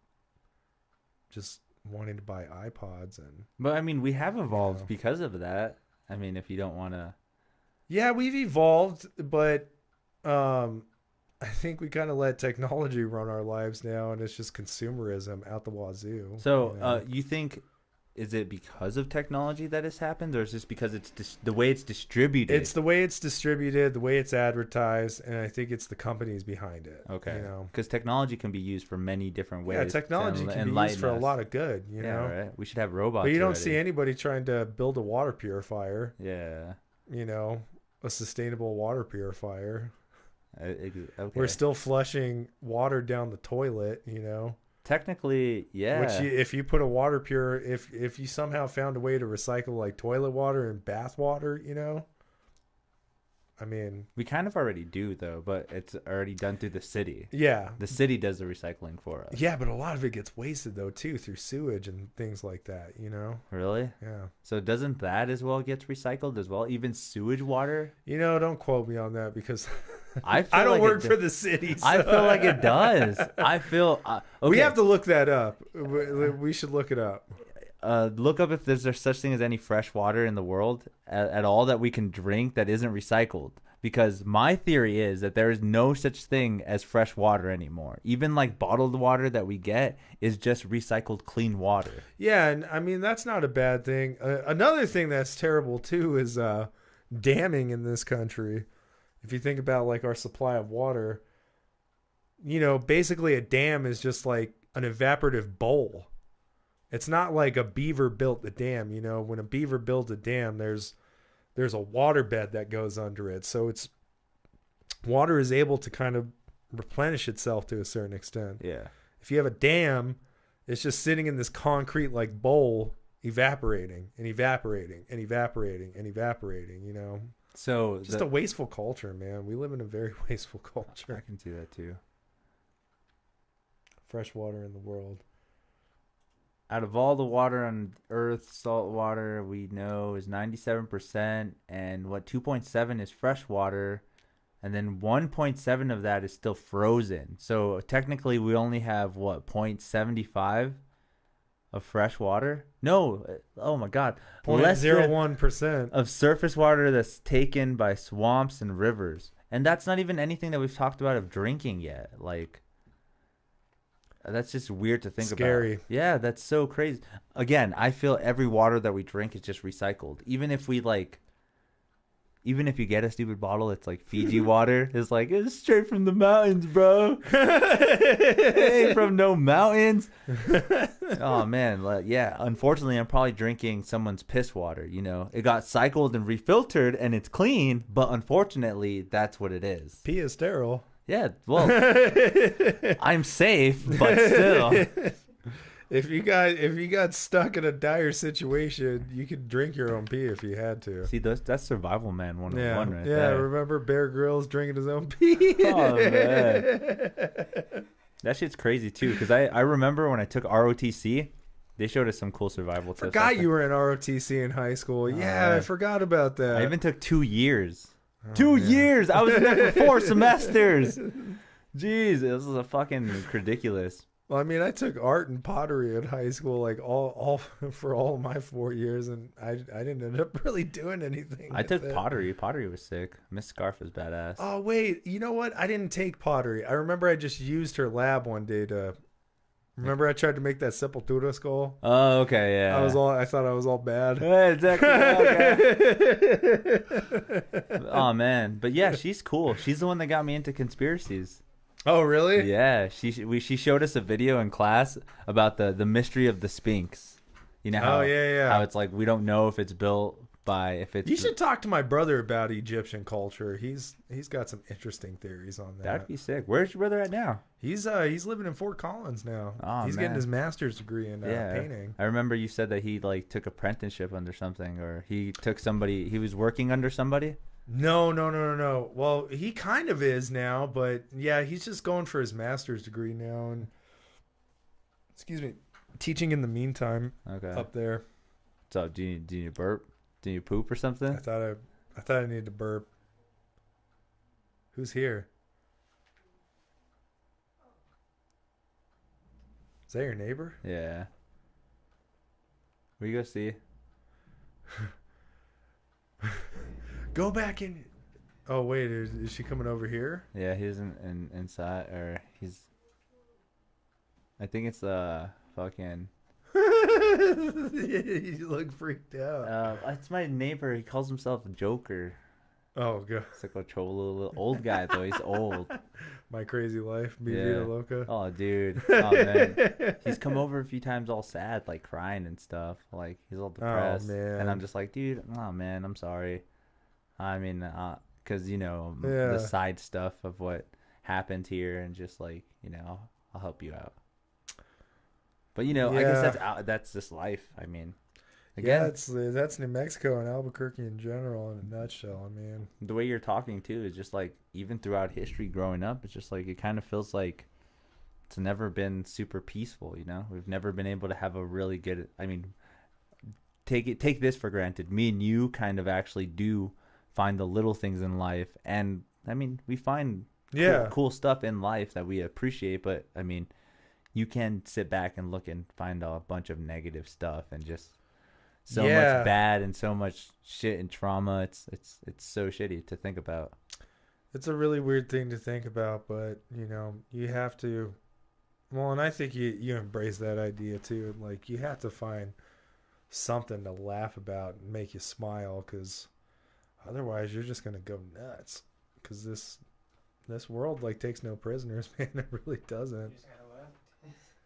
just wanting to buy iPods and. But I mean, we have evolved because of that. I mean, if you don't want to. Yeah, we've evolved, but I think we kind of let technology run our lives now, and it's just consumerism out the wazoo. So, you know? You think, is it because of technology that has happened, or is this because it's the way it's distributed? It's the way it's distributed, the way it's advertised, and I think it's the companies behind it. Okay. You know, because technology can be used for many different ways. Yeah, technology can be used for a lot of good. You know, right. We should have robots. But you don't see anybody trying to build a water purifier. Yeah. You know, a sustainable water purifier. Okay. We're still flushing water down the toilet, you know. Technically, yeah. Which if you put a water if you somehow found a way to recycle like toilet water and bath water, you know. I mean, we kind of already do though, but it's already done through the city. Yeah. The city does the recycling for us. Yeah, but a lot of it gets wasted though too through sewage and things like that, you know. Really? Yeah. So doesn't that as well get recycled as well? Even sewage water? You know, don't quote me on that because I don't like work for the city. So. I feel like it does. I feel okay. We have to look that up. We should look it up. Look up if there's such thing as any fresh water in the world at all that we can drink that isn't recycled. Because my theory is that there is no such thing as fresh water anymore. Even like bottled water that we get is just recycled clean water. Yeah, and I mean, that's not a bad thing. Another thing that's terrible too is damming in this country. If you think about like our supply of water, you know, basically a dam is just like an evaporative bowl. It's not like a beaver built the dam. You know, when a beaver builds a dam, there's a water bed that goes under it. So it's water is able to kind of replenish itself to a certain extent. Yeah. If you have a dam, it's just sitting in this concrete like bowl, evaporating and evaporating and evaporating and evaporating, you know. So just a wasteful culture, man. We live in a very wasteful culture. I can see that too. Fresh water in the world. Out of all the water on Earth, salt water we know is 97%, and 2.7 is fresh water, and then 1.7 of that is still frozen. So technically we only have 0.75 of fresh water. No, oh my God, 0.01% of surface water that's taken by swamps and rivers, and that's not even anything that we've talked about of drinking yet. Like, that's just weird to think about. Scary. Yeah, that's so crazy. Again, I feel every water that we drink is just recycled. Even if you get a stupid bottle, it's like Fiji water. It's like, it's straight from the mountains, bro. It ain't from no mountains. Oh, man. Yeah, unfortunately, I'm probably drinking someone's piss water, you know. It got cycled and refiltered, and it's clean, but unfortunately, that's what it is. Pee is sterile. Yeah, well, I'm safe, but still. If you got stuck in a dire situation, you could drink your own pee if you had to. See, that's Survival Man 101 right there. Yeah, remember Bear Grylls drinking his own pee? Oh, man. That shit's crazy, too, because I remember when I took ROTC, they showed us some cool survival tips. Forgot you were in ROTC in high school. Yeah, I forgot about that. I even took 2 years. 2 years! I was in there for 4 semesters! Jeez, this is a fucking ridiculous. Well, I mean, I took art and pottery in high school, like all for all of my 4 years, and I didn't end up really doing anything. I took pottery. Pottery was sick. Miss Scarf was badass. Oh wait, you know what? I didn't take pottery. I remember I just used her lab one day to. Remember, I tried to make that Sepultura skull. Oh, okay, yeah. I thought I was all bad. Yeah, exactly. Okay. Oh man, but yeah, she's cool. She's the one that got me into conspiracies. Oh, really? Yeah, she showed us a video in class about the mystery of the Sphinx. You know how how it's like we don't know if it's built by if it's. You should talk to my brother about Egyptian culture. He's got some interesting theories on that. That'd be sick. Where's your brother at now? He's living in Fort Collins now. Oh, he's getting his master's degree in painting. I remember you said that he like took apprenticeship under something, or he took somebody. He was working under somebody. No. Well, he kind of is now, but yeah, he's just going for his master's degree now, and excuse me, teaching in the meantime. Okay. Up there. So do you burp? Do you poop or something? I thought I needed to burp. Who's here? Is that your neighbor? Yeah. We go see. Go back in. Oh wait, is she coming over here? Yeah, he's inside, or he's. I think it's fucking. You look freaked out. It's my neighbor. He calls himself Joker. Oh god, it's like a little old guy though. He's old. My crazy life, Mi Vida Loca. Oh dude, oh man, he's come over a few times all sad, like crying and stuff. Like he's all depressed, and I'm just like, dude, oh man, I'm sorry. I mean, because the side stuff of what happened here, and just like I'll help you out. But I guess that's just life. I mean, again, that's New Mexico and Albuquerque in general in a nutshell. I mean, the way you're talking too is just like even throughout history growing up, it's just like it kind of feels like it's never been super peaceful. We've never been able to have a really good. I mean, take this for granted. Me and you kind of actually do find the little things in life, and I mean, we find cool stuff in life that we appreciate. But I mean, you can sit back and look and find a bunch of negative stuff and just so much bad and so much shit and trauma. It's so shitty to think about. It's a really weird thing to think about, but you have to. Well, and I think you embrace that idea too. Like you have to find something to laugh about and make you smile, because otherwise you're just gonna go nuts. Because this world like takes no prisoners, man. It really doesn't.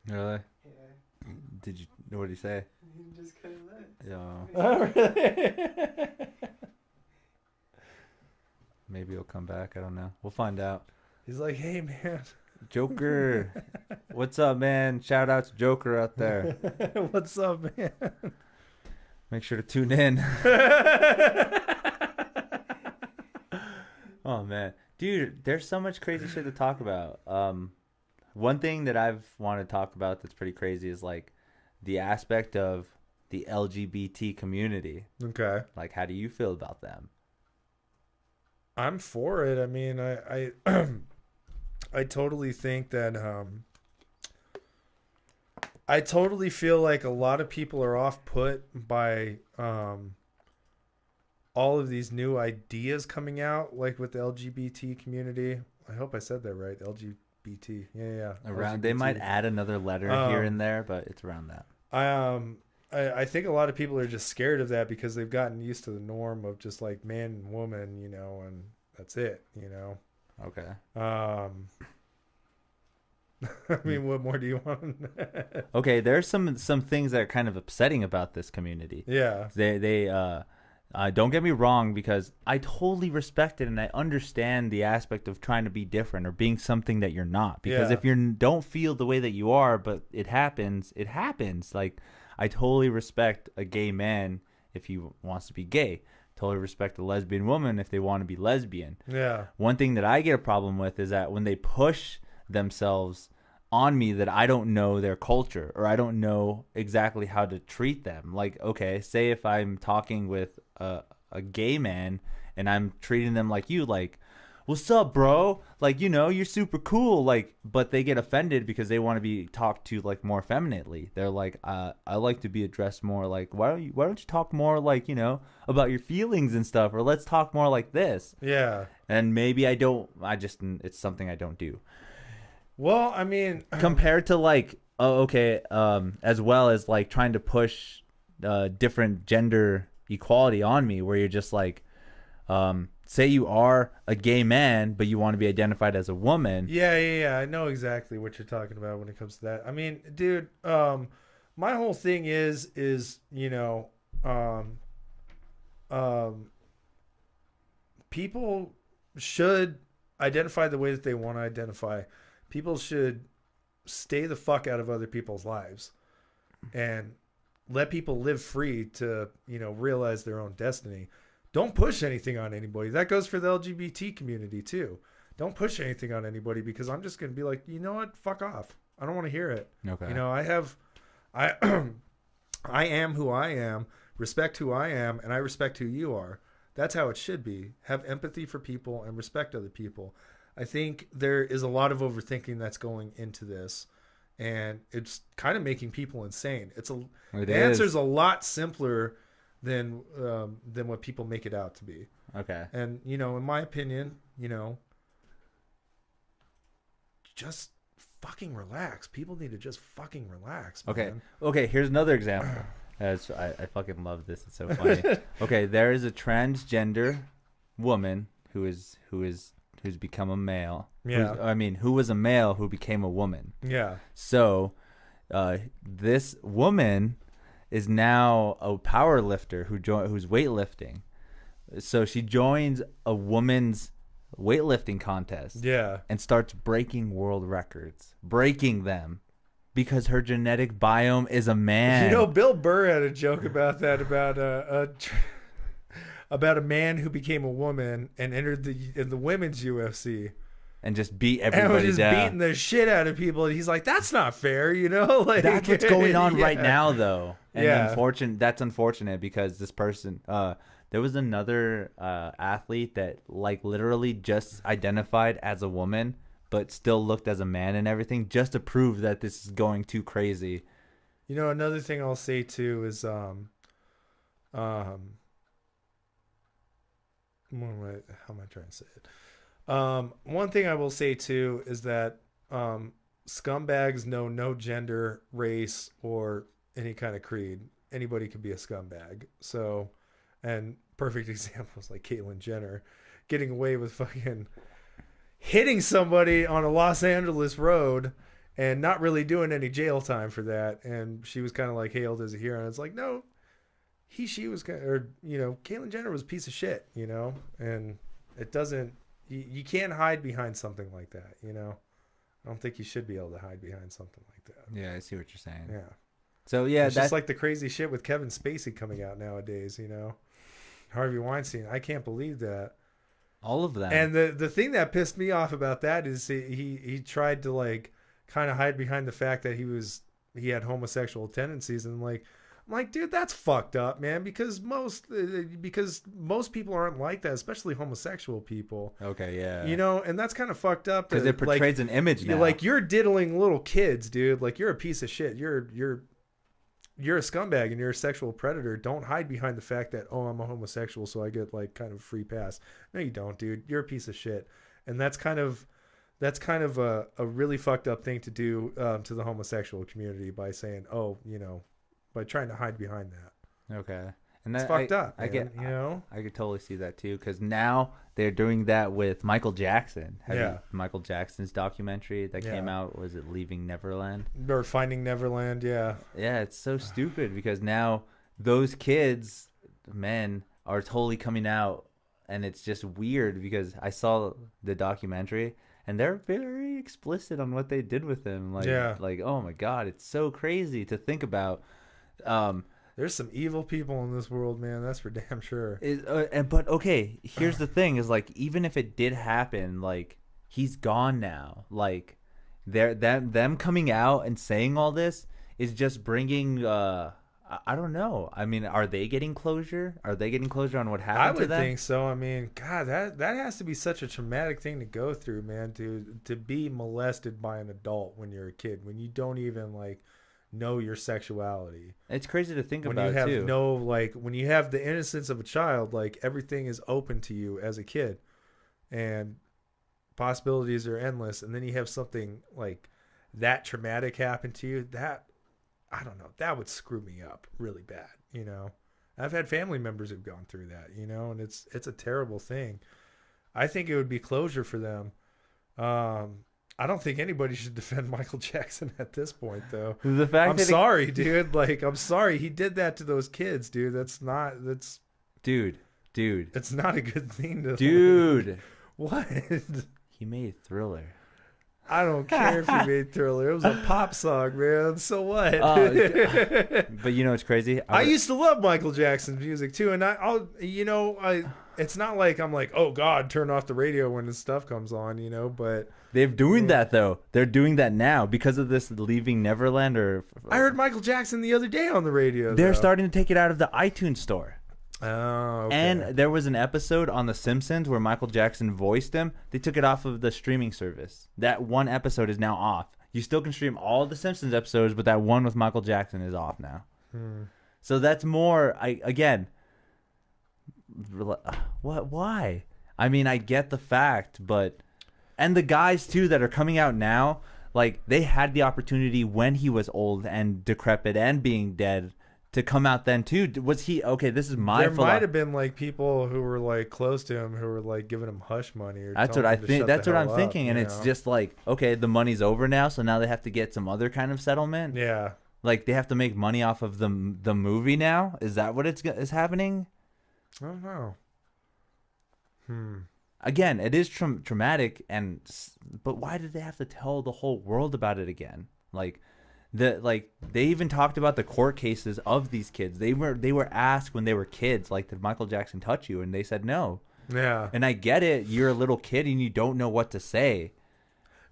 Really? Yeah. Did you? What did he say? He just cut it. Yeah. Oh, really? Maybe he'll come back. I don't know. We'll find out. He's like, hey, man. Joker. What's up, man? Shout out to Joker out there. What's up, man? Make sure to tune in. Oh, man. Dude, there's so much crazy shit to talk about. One thing that I've wanted to talk about that's pretty crazy is like the aspect of the LGBT community. Okay. Like, how do you feel about them? I'm for it. I mean, I I totally think that I totally feel like a lot of people are off put by all of these new ideas coming out, like with the LGBT community. I hope I said that right. LGBT. Yeah. Around LGBT. they might add another letter here and there, but it's around that. I think a lot of people are just scared of that because they've gotten used to the norm of just like man and woman, you know, and that's it, you know. Okay. I mean, what more do you want? Okay, there's some things that are kind of upsetting about this community. Yeah. They don't get me wrong, because I totally respect it and I understand the aspect of trying to be different or being something that you're not. Because if you don't feel the way that you are, but it happens, it happens. Like, I totally respect a gay man if he wants to be gay. Totally respect a lesbian woman if they want to be lesbian. Yeah. One thing that I get a problem with is that when they push themselves on me that I don't know their culture or I don't know exactly how to treat them. Like, okay, say if I'm talking with a gay man and I'm treating them like you, like, what's up, bro? Like, you know, you're super cool. Like, but they get offended because they want to be talked to like more femininely. They're like, I like to be addressed more like, why don't you talk more like, you know, about your feelings and stuff, or let's talk more like this. Yeah. And maybe it's something I don't do. Well, I mean, compared to like, as well as like trying to push different gender equality on me, where you're just like, say you are a gay man, but you want to be identified as a woman. Yeah. I know exactly what you're talking about when it comes to that. I mean, dude, my whole thing is, you know, people should identify the way that they want to identify. People should stay the fuck out of other people's lives and let people live free to, you know, realize their own destiny. Don't push anything on anybody. That goes for the LGBT community too. Don't push anything on anybody, because I'm just going to be like, you know what? Fuck off. I don't want to hear it. Okay. You know, I am who I am, respect who I am, and I respect who you are. That's how it should be. Have empathy for people and respect other people. I think there is a lot of overthinking that's going into this, and it's kind of making people insane. The answer's a lot simpler than what people make it out to be. Okay. And, you know, in my opinion, you know, just fucking relax. People need to just fucking relax, man. Okay, here's another example. I fucking love this. It's so funny. Okay, there is a transgender woman who's become a male. Yeah. Who was a male who became a woman. Yeah. So, this woman is now a power lifter who's weightlifting. So she joins a woman's weightlifting contest. Yeah. And starts breaking world records. Breaking them. Because her genetic biome is a man. You know, Bill Burr had a joke about that, about a man who became a woman and entered the women's UFC. And just beat everybody down. And was just beating the shit out of people. And he's like, that's not fair, you know? Like, that's what's going on right now, though. And that's unfortunate, because this person, there was another athlete that like literally just identified as a woman, but still looked as a man and everything, just to prove that this is going too crazy. You know, another thing I'll say too is, how am I trying to say it? One thing I will say too is that scumbags know no gender, race, or any kind of creed. Anybody could be a scumbag. So, and perfect examples like Caitlyn Jenner getting away with fucking hitting somebody on a Los Angeles road and not really doing any jail time for that. And she was kind of like hailed as a hero. And it's like, no, she was kind of, or, you know, Caitlyn Jenner was a piece of shit, you know, and it doesn't, you can't hide behind something like that, you know. I don't think you should be able to hide behind something like that. Yeah, I see what you're saying. Yeah. So, yeah, it's just like the crazy shit with Kevin Spacey coming out nowadays, you know. Harvey Weinstein. I can't believe that. All of that. And the thing that pissed me off about that is he tried to like kind of hide behind the fact that he had homosexual tendencies, and like, I'm like, dude, that's fucked up, man. Because most people aren't like that, especially homosexual people. Okay, yeah. You know, and that's kind of fucked up. Because it portrays an image now. You're diddling little kids, dude. Like, you're a piece of shit. You're a scumbag and you're a sexual predator. Don't hide behind the fact that, oh, I'm a homosexual, so I get like kind of free pass. No, you don't, dude. You're a piece of shit. And that's kind of a really fucked up thing to do to the homosexual community by saying, oh, you know, by trying to hide behind that. Okay. And it's fucked up. I get, you know, I could totally see that too, because now they're doing that with Michael Jackson. Michael Jackson's documentary that came out, was it Leaving Neverland? Or Finding Neverland? Yeah. Yeah, it's so stupid because now those kids, men, are totally coming out, and it's just weird because I saw the documentary and they're very explicit on what they did with him. Like, oh my God, it's so crazy to think about. There's some evil people in this world, man. That's for damn sure. But okay, here's the thing: is like, even if it did happen, like, he's gone now. Like, them coming out and saying all this is just bringing. I don't know. I mean, are they getting closure? Are they getting closure on what happened to them? I would think so. I mean, God, that has to be such a traumatic thing to go through, man. To be molested by an adult when you're a kid, when you don't even like know your sexuality. It's crazy to think when about you have too. When you have the innocence of a child, like, everything is open to you as a kid, and possibilities are endless. And then you have something like that traumatic happen to you. That, I don't know, that would screw me up really bad. You know, I've had family members who've gone through that. You know, and it's a terrible thing. I think it would be closure for them. I don't think anybody should defend Michael Jackson at this point, though. I'm sorry, dude. Like, I'm sorry he did that to those kids, dude. Dude. It's not a good thing to. Dude. Like, what? He made Thriller. I don't care if he made Thriller. It was a pop song, man. So what? But you know what's crazy? I used to love Michael Jackson's music too, and it's not like I'm like, oh God, turn off the radio when his stuff comes on, you know. But they're doing that though. They're doing that now because of this Leaving Neverland. I heard Michael Jackson the other day on the radio. They're starting to take it out of the iTunes store. Oh, okay. And there was an episode on The Simpsons where Michael Jackson voiced him. They took it off of the streaming service. That one episode is now off. You still can stream all the Simpsons episodes, but that one with Michael Jackson is off now. So that's more, again, what? Why? I mean, I get the fact, but, and the guys too that are coming out now, like, they had the opportunity when he was old and decrepit and being dead to come out then too. Was he okay? This is my. There might have been like people who were like close to him who were like giving him hush money. Or that's what I think. That's what I'm thinking, and it's know? just like, okay, the money's over now, so now they have to get some other kind of settlement. Yeah, like they have to make money off of the movie now. Is that what is happening? I don't know. Again, it is traumatic, but why did they have to tell the whole world about it again? Like. They even talked about the court cases of these kids. They were asked when they were kids, like, did Michael Jackson touch you? And they said no. Yeah. And I get it. You're a little kid and you don't know what to say.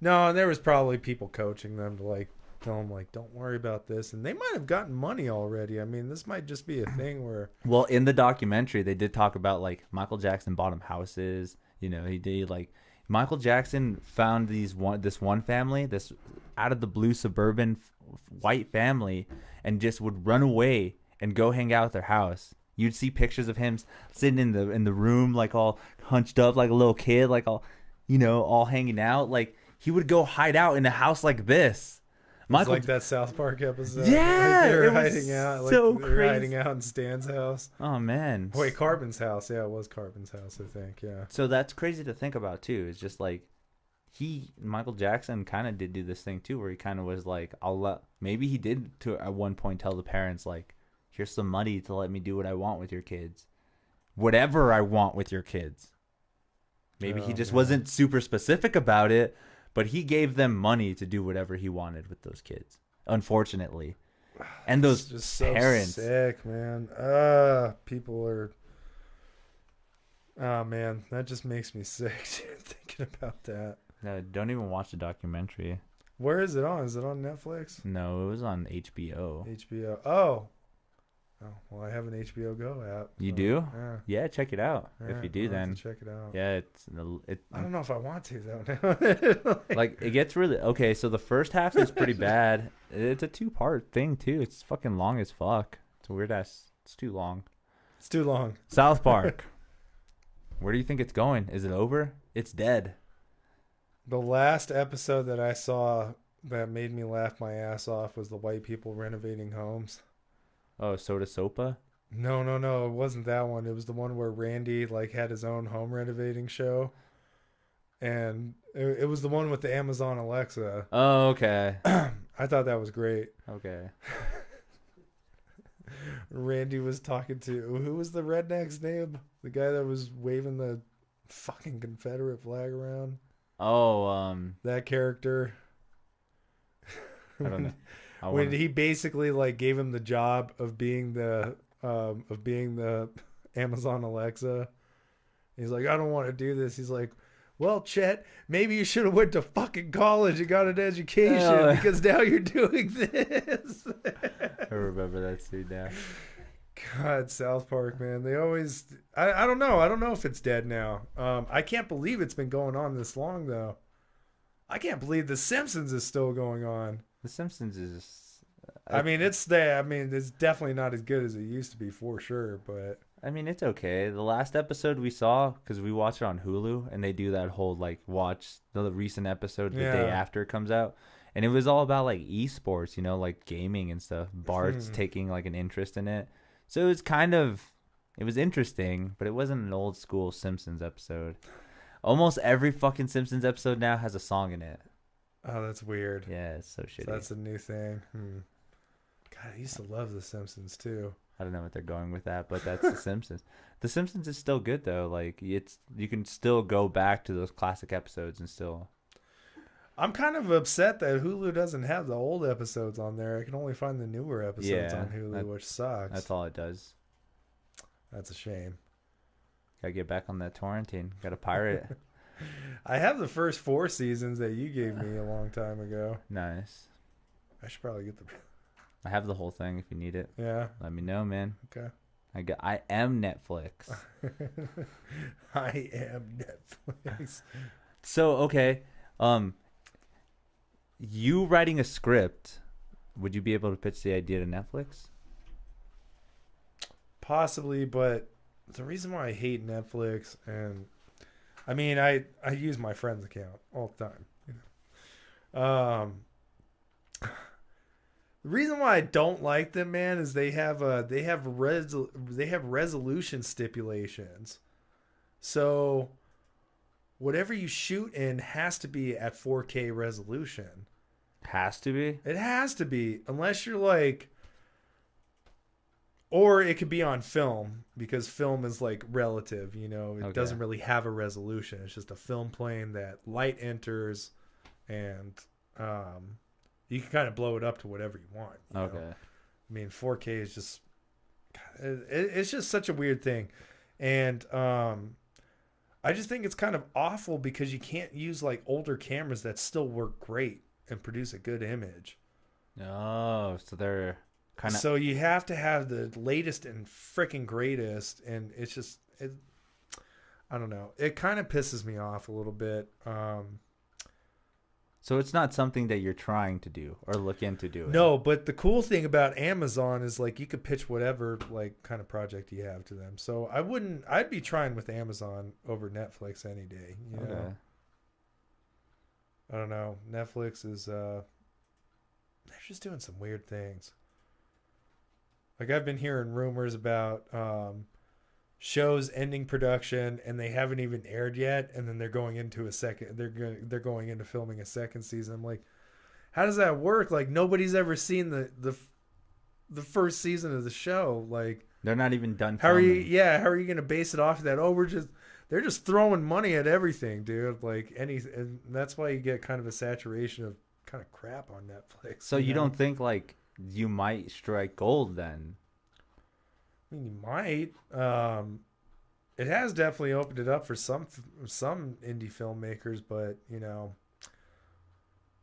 No, and there was probably people coaching them to like tell them like, don't worry about this. And they might have gotten money already. I mean, this might just be a thing where. Well, in the documentary, they did talk about like Michael Jackson bought him houses. You know, he did like. Michael Jackson found this one family, this out of the blue suburban white family, and just would run away and go hang out at their house. You'd see pictures of him sitting in the room, like all hunched up like a little kid, like all, you know, all hanging out. Like he would go hide out in a house like this. Michael, like that South Park episode. Yeah, like they were hiding out. Like so they were hiding out in Stan's house. Oh man. Wait, Carbon's house. Yeah, it was Carbon's house, I think. Yeah. So that's crazy to think about too. It's just like Michael Jackson kind of did do this thing too, where he kind of was like, maybe he did to at one point tell the parents like, here's some money to let me do what I want with your kids, whatever I want with your kids. Maybe he just wasn't super specific about it. But he gave them money to do whatever he wanted with those kids, unfortunately. And those just parents. So sick, man. People are. Oh, man. That just makes me sick thinking about that. No, don't even watch the documentary. Where is it on? Is it on Netflix? No, it was on HBO. HBO. Oh. Oh, well, I have an HBO Go app. You so, do? Yeah. Yeah, check it out. Yeah, If you do, I'll have then to check it out. yeah, I don't know if I want to though. like it gets really okay. So the first half is pretty bad. It's a 2-part thing too. It's fucking long as fuck. It's a weird ass. It's too long. It's too long. South Park. Where do you think it's going? Is it over? It's dead. The last episode that I saw that made me laugh my ass off was the white people renovating homes. Oh, Soda Sopa? No, it wasn't that one. It was the one where Randy like had his own home renovating show, and it was the one with the Amazon Alexa. Oh, okay. I thought that was great. Okay. Randy was talking to who was the redneck's name? The guy that was waving the fucking Confederate flag around. Oh, That character. I don't know. When he basically like gave him the job of being the Amazon Alexa. He's like, I don't want to do this. He's like, well, Chet, maybe you should have went to fucking college and got an education because now you're doing this. I remember that scene now. God, South Park, man. They always I don't know. I don't know if it's dead now. I can't believe it's been going on this long though. I can't believe The Simpsons is still going on. The Simpsons is. I mean, it's there. I mean, it's definitely not as good as it used to be for sure. But I mean, it's okay. The last episode we saw, because we watch it on Hulu, and they do that whole like watch the recent episode the day after it comes out, and it was all about like esports, you know, like gaming and stuff. Bart's taking like an interest in it, so it was interesting, but it wasn't an old school Simpsons episode. Almost every fucking Simpsons episode now has a song in it. Oh, that's weird. Yeah, it's so shitty. So that's a new thing. God, I used to love The Simpsons too. I don't know what they're going with that, but that's The Simpsons. The Simpsons is still good though. Like you can still go back to those classic episodes and still. I'm kind of upset that Hulu doesn't have the old episodes on there. I can only find the newer episodes on Hulu, which sucks. That's all it does. That's a shame. Gotta get back on that torrenting. Gotta pirate it. I have the first 4 seasons that you gave me a long time ago. Nice. I should probably get the. I have the whole thing if you need it. Yeah. Let me know, man. Okay. I am Netflix. I am Netflix. So, okay. You writing a script, would you be able to pitch the idea to Netflix? Possibly, but the reason why I hate Netflix, and I mean, I use my friend's account all the time. You know? The reason why I don't like them, man, is they have resolution stipulations. So whatever you shoot in has to be at 4K resolution. Has to be? It has to be, unless you're like, or it could be on film, because film is like relative, you know, it doesn't really have a resolution. It's just a film plane that light enters, and you can kind of blow it up to whatever you want. You know? I mean, 4K is just, it's just such a weird thing. And I just think it's kind of awful because you can't use like older cameras that still work great and produce a good image. Oh, so they're kind of... So you have to have the latest and freaking greatest, and it's just, I don't know. It kind of pisses me off a little bit. So it's not something that you're trying to do or look into doing. No, but the cool thing about Amazon is like you could pitch whatever like kind of project you have to them. So I'd be trying with Amazon over Netflix any day. You know? I don't know. Netflix is they're just doing some weird things. Like I've been hearing rumors about shows ending production and they haven't even aired yet, and then they're going into a second. They're going into filming a second season. I'm like, how does that work? Like nobody's ever seen the first season of the show. Like they're not even done. How are you going to base it off of that? Oh, they're just throwing money at everything, dude. Like and that's why you get kind of a saturation of kind of crap on Netflix. So you don't think like you might strike gold then? I mean, you might. It has definitely opened it up for some indie filmmakers, but you know,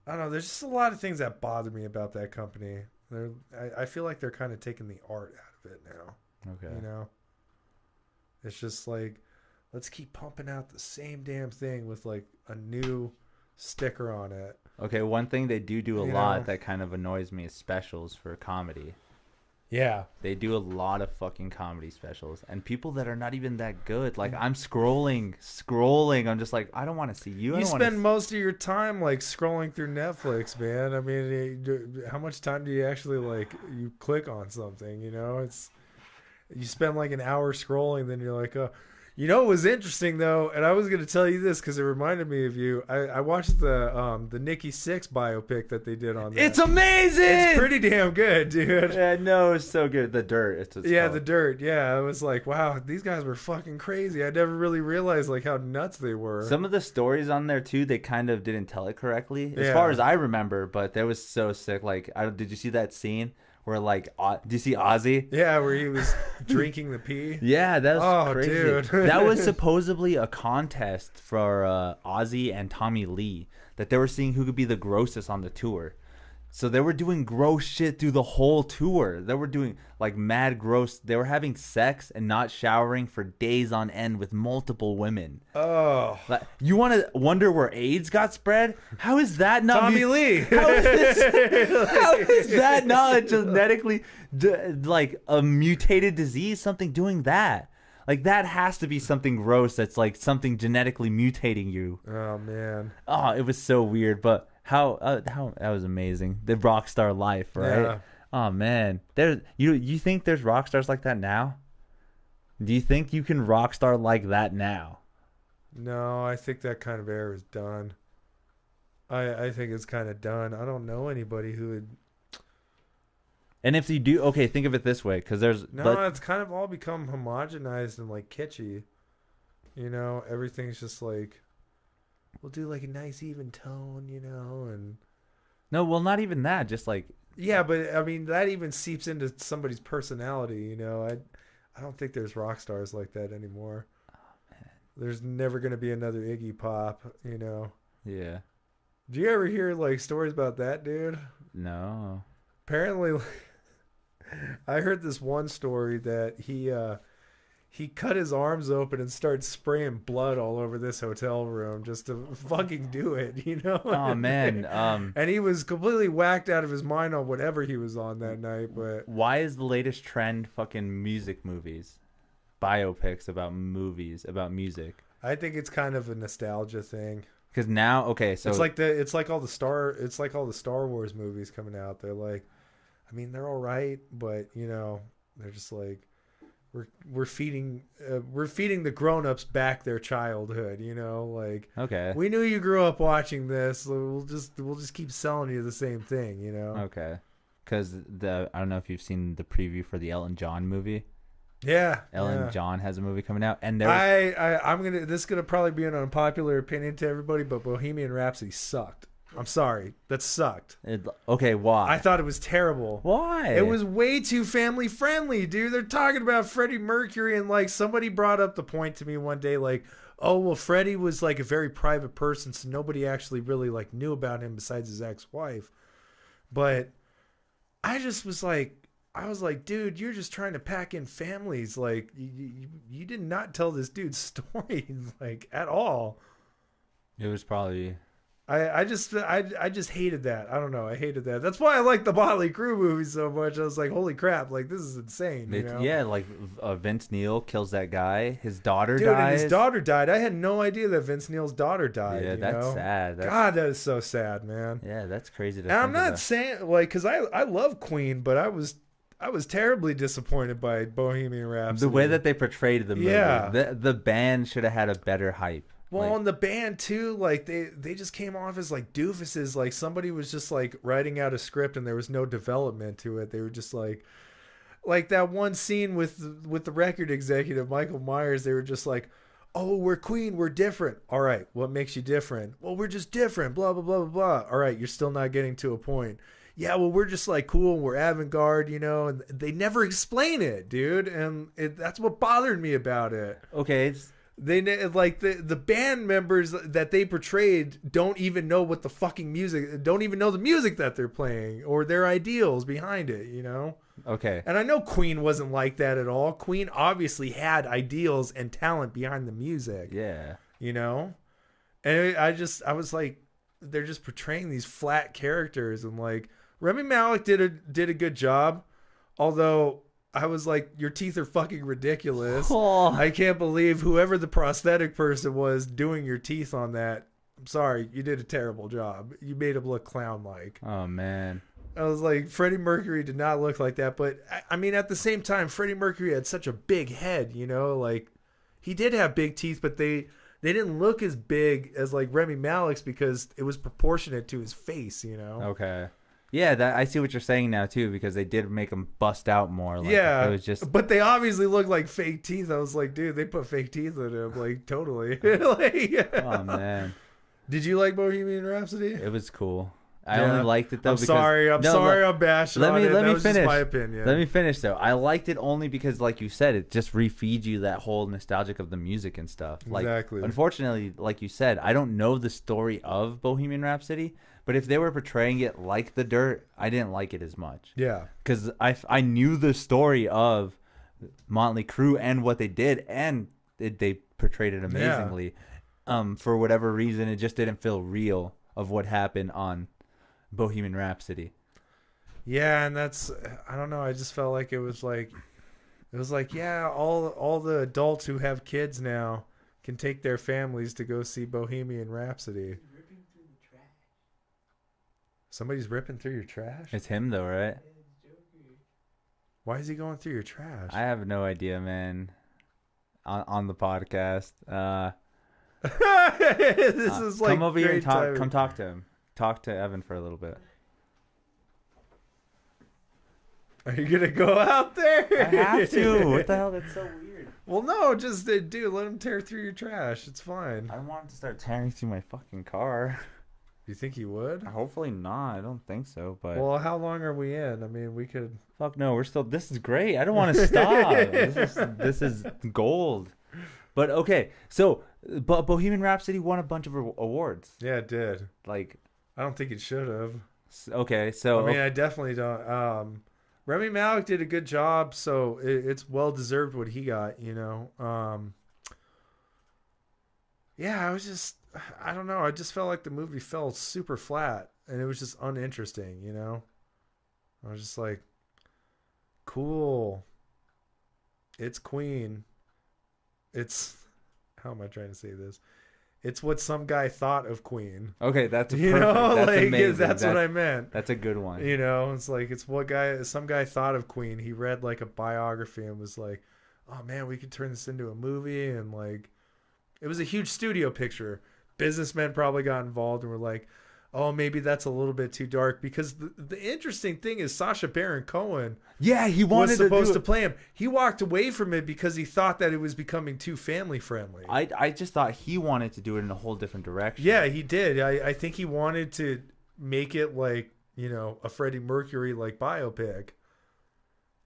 I don't know. There's just a lot of things that bother me about that company. I feel like they're kind of taking the art out of it now. Okay. You know, it's just like, let's keep pumping out the same damn thing with like a new sticker on it. Okay, one thing they do a lot that kind of annoys me is specials for comedy. Yeah. They do a lot of fucking comedy specials. And people that are not even that good. Like, I'm scrolling. I'm just like, I don't want to see you. You spend most of your time, like, scrolling through Netflix, man. I mean, how much time do you actually, like, you click on something, you know? You spend, like, an hour scrolling, then you're like, you know what was interesting, though? And I was going to tell you this because it reminded me of you. I watched the Nikki Sixx biopic that they did on that. It's amazing! It's pretty damn good, dude. Yeah, no, it's so good. The Dirt. It's called. The Dirt. Yeah, I was like, wow, these guys were fucking crazy. I never really realized, like, how nuts they were. Some of the stories on there, too, they kind of didn't tell it correctly. As far as I remember, but that was so sick. Like, did you see that scene? Where like, do you see Ozzy? Yeah, where he was drinking the pee. Yeah, that was crazy. Dude. That was supposedly a contest for Ozzy and Tommy Lee that they were seeing who could be the grossest on the tour. So they were doing gross shit through the whole tour. They were doing like mad gross. They were having sex and not showering for days on end with multiple women. Oh, like, you want to wonder where AIDS got spread? How is that not Tommy Lee? How is that not genetically like a mutated disease? Something doing that? Like that has to be something gross. That's like something genetically mutating you. Oh man. Oh, it was so weird, but. How that was amazing. The rock star life, right? Yeah. Oh man, you think there's rock stars like that now? Do you think you can rock star like that now? No, I think that kind of era is done. I think it's kind of done. I don't know anybody who would. And if you do, okay, think of it this way, because it's kind of all become homogenized and like kitschy. You know, everything's just like. We'll do like a nice even tone, you know, and no, well, not even that. Just like but I mean that even seeps into somebody's personality, you know. I don't think there's rock stars like that anymore. Oh, man. There's never gonna be another Iggy Pop, you know. Yeah. Do you ever hear like stories about that dude? No. Apparently, I heard this one story that he cut his arms open and started spraying blood all over this hotel room just to fucking do it, you know? Oh, man. And he was completely whacked out of his mind on whatever he was on that night. But why is the latest trend fucking music movies? Biopics about movies, about music. I think it's kind of a nostalgia thing. Because now, okay, so it's like all the Star Wars movies coming out. They're like, I mean, they're all right, but you know, they're just like, we're feeding the grown-ups back their childhood, you know, like, okay, we knew you grew up watching this, so we'll just keep selling you the same thing, you know. Okay, because I don't know if you've seen the preview for the Elton John movie. Yeah, Elton John has a movie coming out, and this is gonna probably be an unpopular opinion to everybody, but Bohemian Rhapsody sucked. I'm sorry. That sucked. Okay, why? I thought it was terrible. Why? It was way too family friendly, dude. They're talking about Freddie Mercury, and like somebody brought up the point to me one day, like, oh, well, Freddie was like a very private person, so nobody actually really like knew about him besides his ex-wife. But I just was like, dude, you're just trying to pack in families. Like, you did not tell this dude's story, like, at all. It was probably... I just hated that. I don't know. I hated that. That's why I like the Motley Crue movie so much. I was like, holy crap! Like, this is insane. You know? Yeah, like Vince Neil kills that guy. His daughter dies. And his daughter died. I had no idea that Vince Neil's daughter died. Yeah, that's sad. God, that is so sad, man. Yeah, that's crazy. And I'm not saying like because I love Queen, but I was terribly disappointed by Bohemian Rhapsody. The way that they portrayed the movie. Yeah. The band should have had a better hype. Well, and the band too, like they just came off as like doofuses. Like somebody was just like writing out a script and there was no development to it. They were just like that one scene with the record executive Michael Myers. They were just like, "Oh, we're Queen, we're different. All right, what makes you different? Well, we're just different. Blah blah blah blah blah. All right, you're still not getting to a point. Yeah, well, we're just like cool. We're avant-garde, you know." And they never explain it, dude. And that's what bothered me about it. Okay. like the band members that they portrayed don't even know what the fucking music, don't even know the music that they're playing or their ideals behind it, you know? Okay. And I know Queen wasn't like that at all. Queen obviously had ideals and talent behind the music. Yeah. You know? And I was like, they're just portraying these flat characters, and like Remy Malek did a good job, although I was like, your teeth are fucking ridiculous. Oh. I can't believe whoever the prosthetic person was doing your teeth on that. I'm sorry, you did a terrible job. You made him look clown-like. Oh, man. I was like, Freddie Mercury did not look like that. But, I mean, at the same time, Freddie Mercury had such a big head, you know? Like, he did have big teeth, but they didn't look as big as, like, Remy Malek's because it was proportionate to his face, you know? Okay. Yeah, I see what you're saying now too, because they did make them bust out more. Like, yeah, it was just. But they obviously look like fake teeth. I was like, dude, they put fake teeth in him, like totally. Like, oh man, did you like Bohemian Rhapsody? It was cool. I only liked it though. I'm because, sorry, I'm bashing on it. Let me was finish. Just my opinion. Let me finish though. I liked it only because, like you said, it just refeeds you that whole nostalgic of the music and stuff. Like, exactly. Unfortunately, like you said, I don't know the story of Bohemian Rhapsody. But if they were portraying it like The Dirt, I didn't like it as much. Yeah. Because I knew the story of Motley Crue and what they did, and they portrayed it amazingly. Yeah. For whatever reason, it just didn't feel real of what happened on Bohemian Rhapsody. Yeah, and that's, I don't know, I just felt like it was like, yeah, all the adults who have kids now can take their families to go see Bohemian Rhapsody. Somebody's ripping through your trash? It's him, though, right? Why is he going through your trash? I have no idea, man. On the podcast. This is like come over here and talk. timing. Come talk to him. Talk to Evan for a little bit. Are you going to go out there? I have to. What the hell? That's so weird. Well, no, just, dude, let him tear through your trash. It's fine. I don't want him to start tearing through my fucking car. You think he would? Hopefully not. I don't think so. But well, how long are we in? I mean, we could. Fuck no. We're still. This is great. I don't want to stop. This is gold. But okay, so but Bohemian Rhapsody won a bunch of awards. Yeah, it did. Like, I don't think it should have. Okay, so I mean, I definitely don't. Remy Malek did a good job, so it's well deserved what he got. You know. Yeah, I don't know. I just felt like the movie fell super flat, and it was just uninteresting, you know? I was just like, cool. It's Queen. It's, how am I trying to say this? It's what some guy thought of Queen. Okay, that's you know, that's like amazing. that's what I meant. That's a good one. You know, it's like it's what some guy thought of Queen. He read like a biography and was like, "Oh man, we could turn this into a movie," and like. It was a huge studio picture. Businessmen probably got involved and were like, oh, maybe that's a little bit too dark. Because the interesting thing is Sacha Baron Cohen he was supposed to play him. He walked away from it because he thought that it was becoming too family friendly. I just thought he wanted to do it in a whole different direction. Yeah, he did. I think he wanted to make it like, you know, a Freddie Mercury like biopic.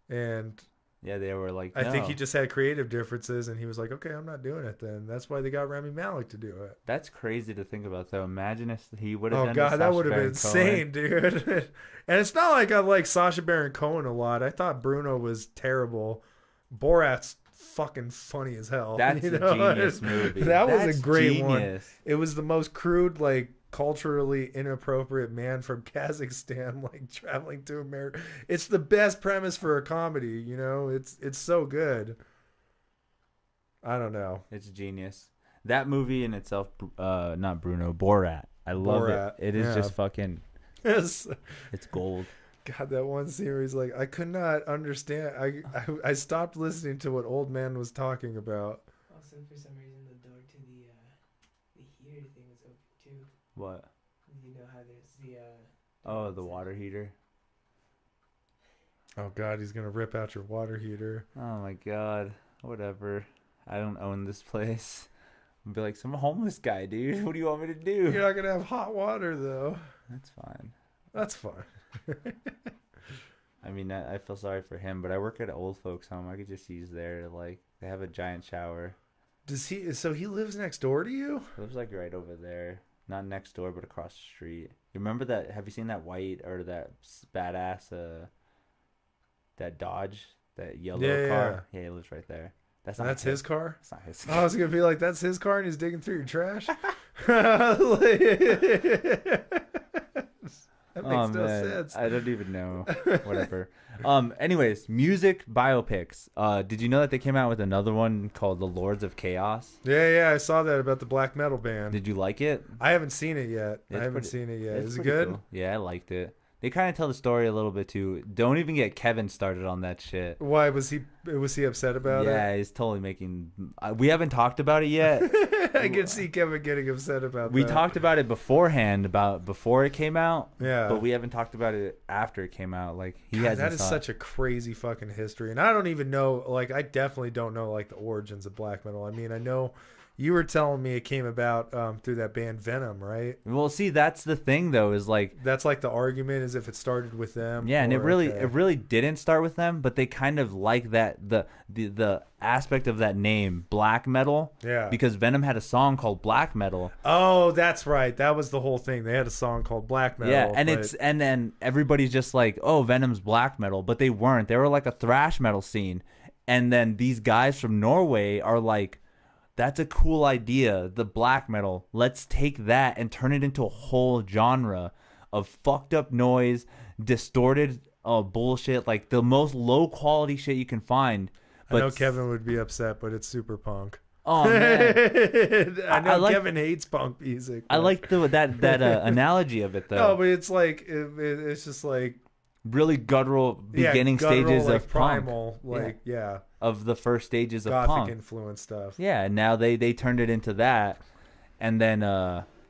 And... yeah, they were like, no. I think he just had creative differences, and he was like, okay, I'm not doing it then. That's why they got Rami Malek to do it. That's crazy to think about, though. Imagine if he would have done God, that would have been insane, dude. And it's not like I like Sacha Baron Cohen a lot. I thought Bruno was terrible. Borat's fucking funny as hell. That's a genius movie. That was a great genius. one. It was the most crude, like, culturally inappropriate man from Kazakhstan like traveling to America. It's the best premise for a comedy, you know. It's so good. I don't know. It's genius. That movie in itself, not Bruno, Borat. I love Borat. it. It is just fucking. Yes. It's gold. God, that one series, like I could not understand. I stopped listening to what old man was talking about. Also, for some reason, the door to the heater thing was open too. What? You know how there's the water heater. Oh God, he's gonna rip out your water heater. Oh my God. Whatever. I don't own this place. I'll be like some homeless guy, dude. What do you want me to do? You're not gonna have hot water though. That's fine. That's fine. I mean, I feel sorry for him, but I work at an old folks home. I could just use there. Like, they have a giant shower. Does he? So he lives next door to you? It was like right over there, not next door, but across the street. You remember that? Have you seen that white or that badass that Dodge, that yellow car? Yeah, he lives right there. That's his car. That's not his car. I was gonna be like, that's his car, and he's digging through your trash. That makes no sense. I don't even know. Whatever. Anyways, music biopics. Did you know that they came out with another one called The Lords of Chaos? Yeah, I saw that about the black metal band. Did you like it? I haven't seen it yet. Is it good? Cool. Yeah, I liked it. They kind of tell the story a little bit too. Don't even get Kevin started on that shit. Why was he upset about it? Yeah, he's totally making. We haven't talked about it yet. I can see Kevin getting upset about that. We talked about it beforehand, before it came out. Yeah, but we haven't talked about it after it came out. Like that is such a crazy fucking history, and I don't even know. Like, I definitely don't know like the origins of black metal. I mean, I know. You were telling me it came about through that band Venom, right? Well, see, that's the thing, though, is like that's like the argument is if it started with them. Yeah, and it really didn't start with them, but they kind of like that the aspect of that name, black metal. Yeah, because Venom had a song called Black Metal. Oh, that's right. That was the whole thing. They had a song called Black Metal. Yeah, and then everybody's just like, oh, Venom's black metal, but they weren't. They were like a thrash metal scene, and then these guys from Norway are like, that's a cool idea, the black metal. Let's take that and turn it into a whole genre of fucked up noise, distorted bullshit, like the most low quality shit you can find. But I know Kevin would be upset, but it's super punk. Oh man, I know Kevin hates punk music. But I like that analogy of it though. No, but it's like it's just like really guttural beginning stages like of primal, punk. Yeah. Of the first stages of Gothic punk influence stuff. Yeah, and now they turned it into that, and then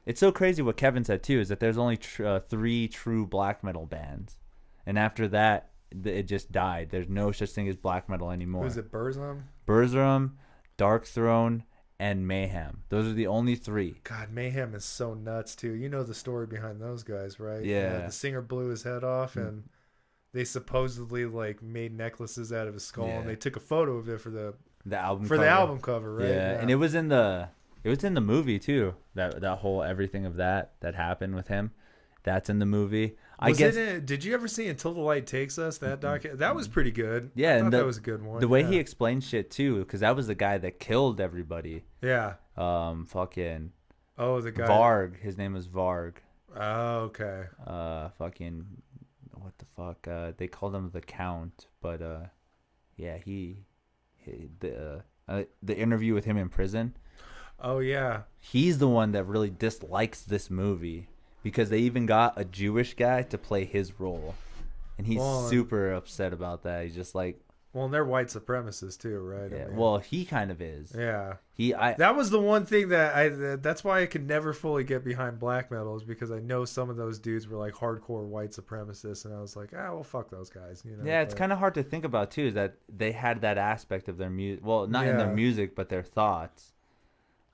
it's so crazy what Kevin said too is that there's only 3 true black metal bands, and after that it just died. There's no such thing as black metal anymore. Was it Burzum? Burzum, Dark Throne, and Mayhem. Those are the only 3. God, Mayhem is so nuts too. You know the story behind those guys, right? Yeah. The singer blew his head off and they supposedly like made necklaces out of his skull, and they took a photo of it for the album cover, right? Yeah, and it was in the movie too. That whole everything of that happened with him. That's in the movie. Did you ever see Until the Light Takes Us? That was pretty good. Yeah, I thought that was a good one. The way he explained shit too, because that was the guy that killed everybody. Yeah. Fucking. Oh, the guy. Varg. His name was Varg. Oh, okay. Fucking. What the fuck? They called him the Count, but yeah, the interview with him in prison. Oh yeah. He's the one that really dislikes this movie because they even got a Jewish guy to play his role, and he's super upset about that. He's just like, well, and they're white supremacists too, right? Yeah. I mean, well, he kind of is. Yeah. That was the one thing that's why I could never fully get behind black metal, is because I know some of those dudes were like hardcore white supremacists, and I was like, well, fuck those guys. You know. Yeah, it's kind of hard to think about too, is that they had that aspect of their music. Well, not in their music, but their thoughts.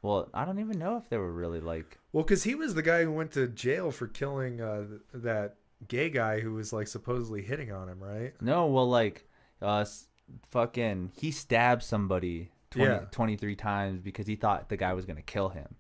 Well, I don't even know if they were really like. Well, because he was the guy who went to jail for killing that gay guy who was like supposedly hitting on him, right? No, well, like, fucking, he stabbed somebody 23 times because he thought the guy was gonna kill him.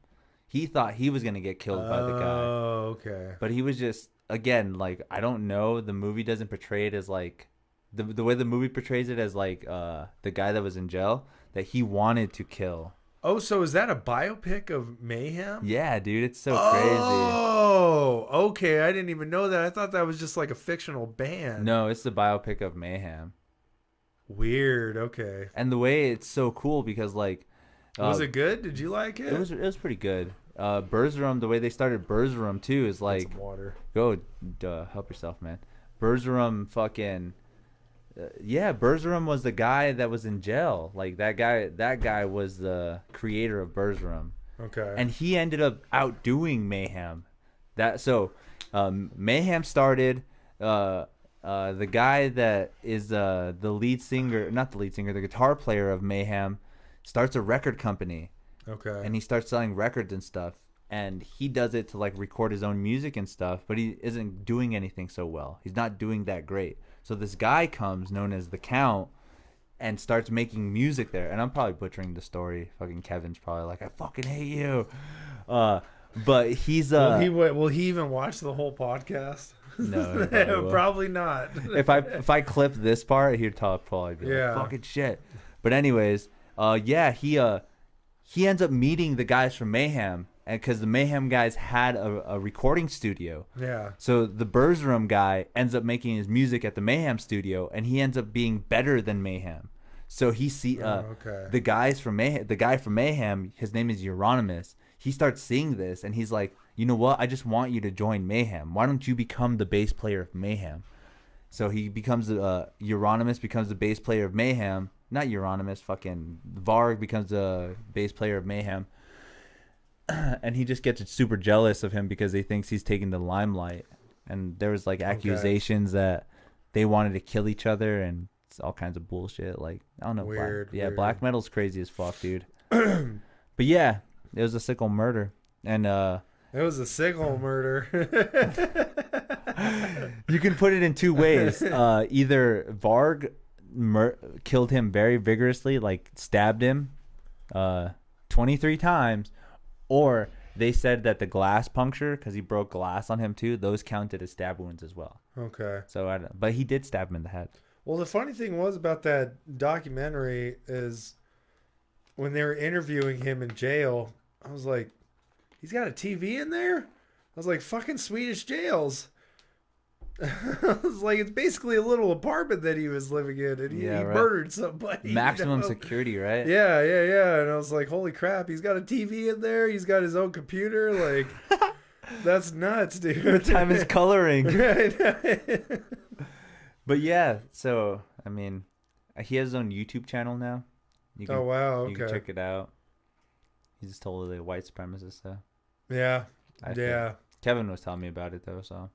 He thought he was gonna get killed by the guy. Oh, okay. But he was just, again, like, I don't know. The movie doesn't portray it as like the way the movie portrays it as like the guy that was in jail that he wanted to kill. Oh, so is that a biopic of Mayhem? Yeah, dude, it's so crazy. Oh, okay. I didn't even know that. I thought that was just like a fictional band. No, it's the biopic of Mayhem. Weird. Okay. And the way it's so cool because like, was it good? Did you like it? It was pretty good. Bergeron, the way they started Bergeron too is like, some water. Go, help yourself, man. Bergeron fucking. Yeah, Bergeron was the guy that was in jail. Like that guy was the creator of Bergeron. Okay. And he ended up outdoing Mayhem. Mayhem started. The guy that is the lead singer, not the lead singer, the guitar player of Mayhem, starts a record company. Okay. And he starts selling records and stuff. And he does it to like record his own music and stuff, but he isn't doing anything so well. He's not doing that great. So this guy comes, known as the Count, and starts making music there. And I'm probably butchering the story. Fucking Kevin's probably like, I fucking hate you. But he's will he even watch the whole podcast? No, probably not. If I clip this part, he'd probably be like, fucking shit. But anyways, he ends up meeting the guys from Mayhem, and because the Mayhem guys had a recording studio. Yeah. So the Burzrum guy ends up making his music at the Mayhem studio, and he ends up being better than Mayhem. So the guy from Mayhem, his name is Euronymous. He starts seeing this, and he's like, you know what? I just want you to join Mayhem. Why don't you become the bass player of Mayhem? So he becomes Euronymous becomes the bass player of Mayhem. Not Euronymous, fucking Varg becomes the bass player of Mayhem. And he just gets super jealous of him because he thinks he's taking the limelight. And there was like accusations that they wanted to kill each other, and it's all kinds of bullshit. Like, I don't know. Weird. Black metal's crazy as fuck, dude. But yeah, it was a sickle murder. And it was a sickle murder. You can put it in two ways. Either Varg killed him very vigorously, like stabbed him 23 times, or they said that the glass puncture, because he broke glass on him too, those counted as stab wounds as well. Okay. So, but he did stab him in the head. Well, the funny thing was about that documentary is when they were interviewing him in jail, I was like, he's got a TV in there? I was like, fucking Swedish jails. I was like, it's basically a little apartment that he was living in, and he murdered somebody. Maximum security, right? Yeah. And I was like, holy crap, he's got a TV in there. He's got his own computer. Like, that's nuts, dude. Time is coloring. But yeah, so, I mean, he has his own YouTube channel now. Oh, wow. Okay. You can check it out. He's totally a white supremacist, though. Yeah. Kevin was telling me about it, though, so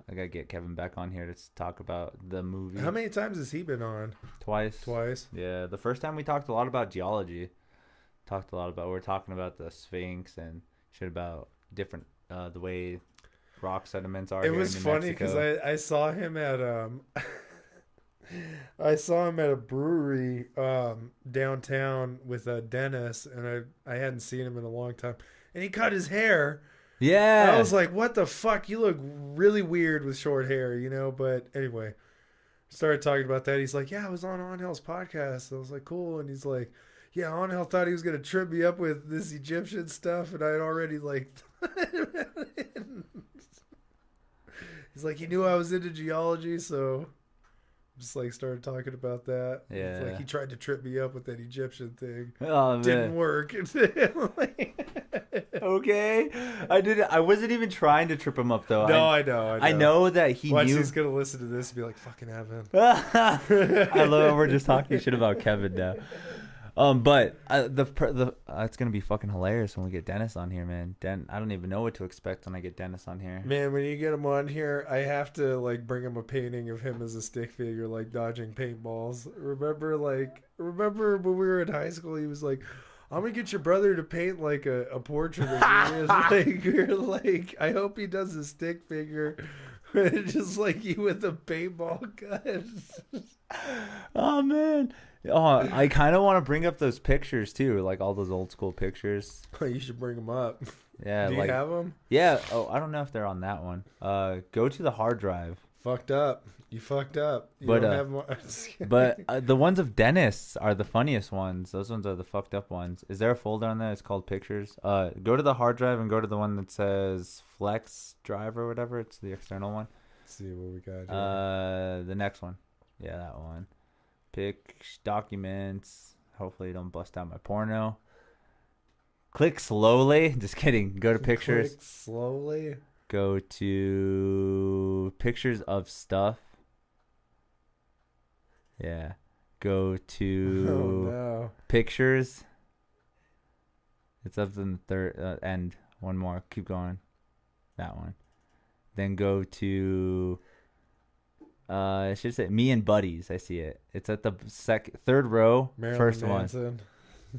I gotta get Kevin back on here to talk about the movie. How many times has he been on? Twice. Yeah, the first time we talked a lot about geology. We were talking about the Sphinx and shit about different, the way rock sediments are. It was funny because I saw him at a brewery downtown with Dennis, and I hadn't seen him in a long time, and he cut his hair. Yeah. And I was like, what the fuck? You look really weird with short hair, you know? But anyway, started talking about that. He's like, yeah, I was on Angel's podcast. I was like, cool. And he's like, yeah, Angel thought he was going to trip me up with this Egyptian stuff, and I had already like... He's like, he knew I was into geology, so... Just like started talking about that. Yeah. It's like he tried to trip me up with that Egyptian thing. Oh, man. Didn't work. Okay. I wasn't even trying to trip him up though. No, I know. I know that he knew. He's gonna listen to this and be like, "Fucking Evan." I love it. We're just talking shit about Kevin now. But it's gonna be fucking hilarious when we get Dennis on here, man. I don't even know what to expect when I get Dennis on here. Man, when you get him on here, I have to like bring him a painting of him as a stick figure, like dodging paintballs. Remember when we were in high school? He was like, "I'm gonna get your brother to paint like a portrait of you." You're like, I hope he does a stick figure, just like you with a paintball gun. Oh man. Oh, I kind of want to bring up those pictures too, like all those old school pictures. Oh, you should bring them up. Yeah, do you have them? Yeah. Oh, I don't know if they're on that one. Go to the hard drive. Fucked up. You fucked up. You don't have more. But the ones of Dennis are the funniest ones. Those ones are the fucked up ones. Is there a folder on there? It's called pictures. Go to the hard drive and go to the one that says Flex Drive or whatever. It's the external one. Let's see what we got here. The next one. Yeah, that one. Pick documents. Hopefully you don't bust out my porno. Click slowly. Just kidding. Go to pictures. Click slowly. Go to pictures of stuff. Yeah. Go to pictures. It's up in the third end. One more. Keep going. That one. Then go to... it should say me and buddies. I see it. It's at the third row, Marilyn first Manson.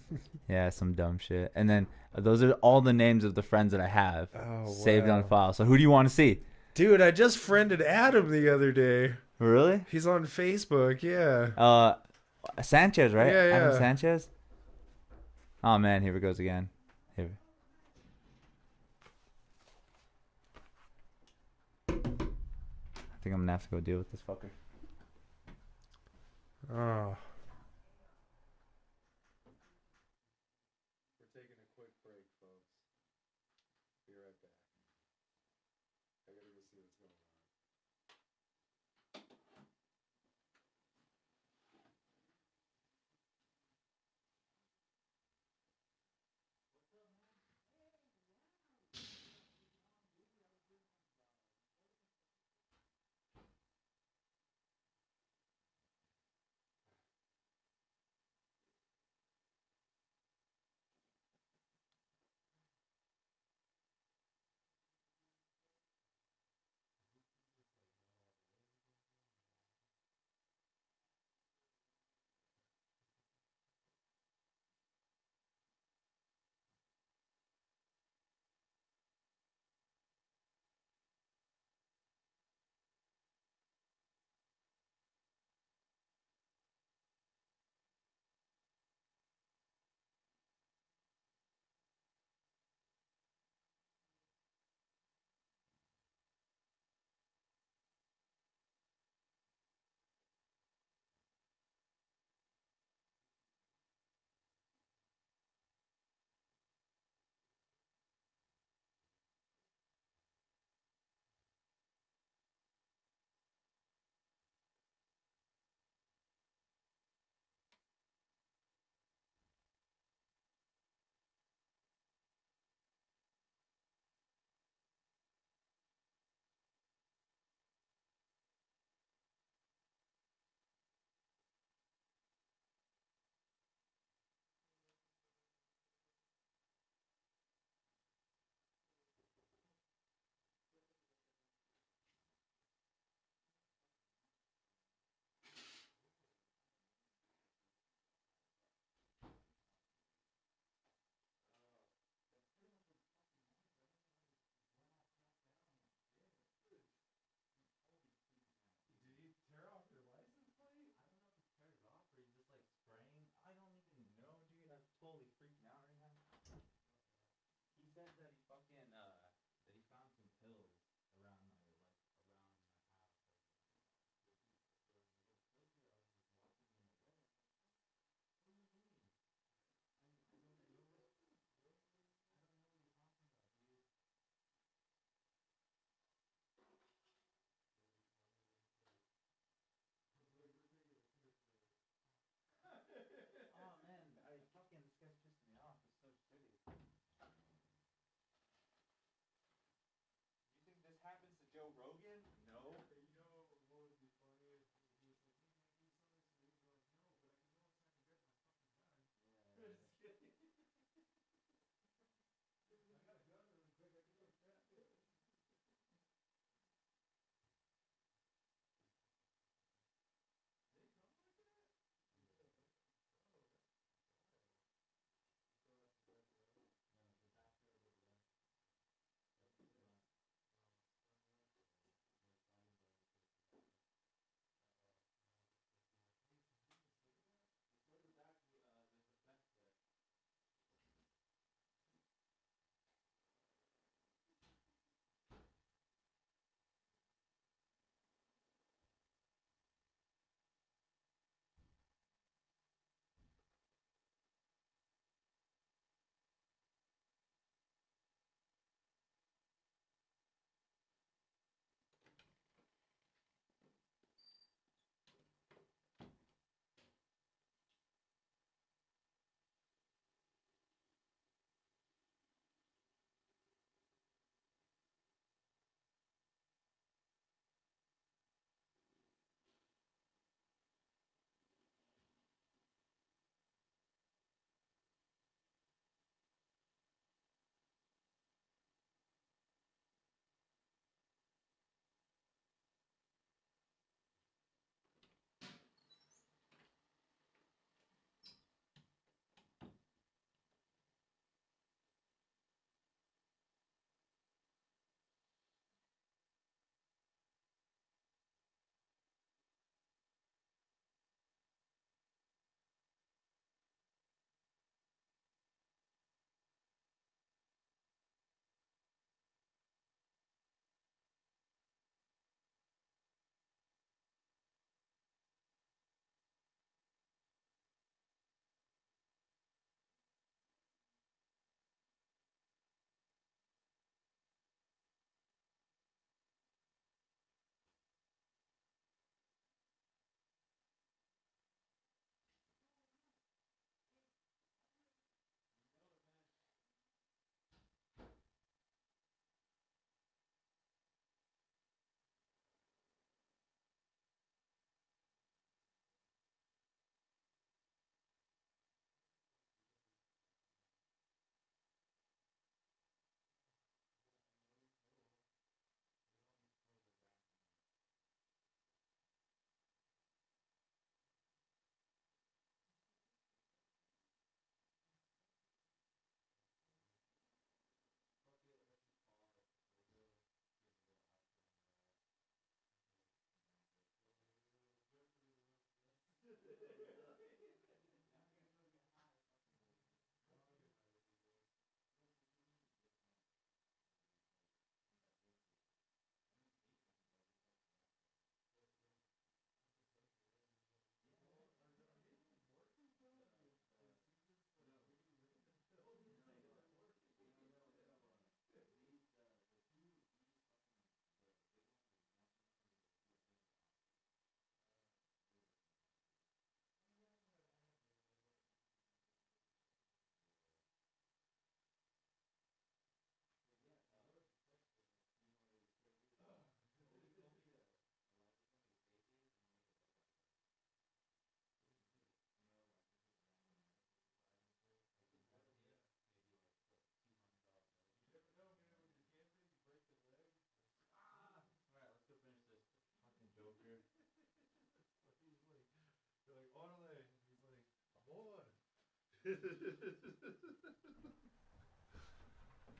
One. Yeah, some dumb shit. And then those are all the names of the friends that I have saved on file. So who do you want to see? Dude, I just friended Adam the other day. Really? He's on Facebook. Yeah. Sanchez, right? Yeah, Adam yeah. Sanchez. Oh man, here it goes again. Here. I think I'm gonna have to go deal with this fucker. Oh. We're taking a quick break, folks. Be right back. I gotta go see what's going on.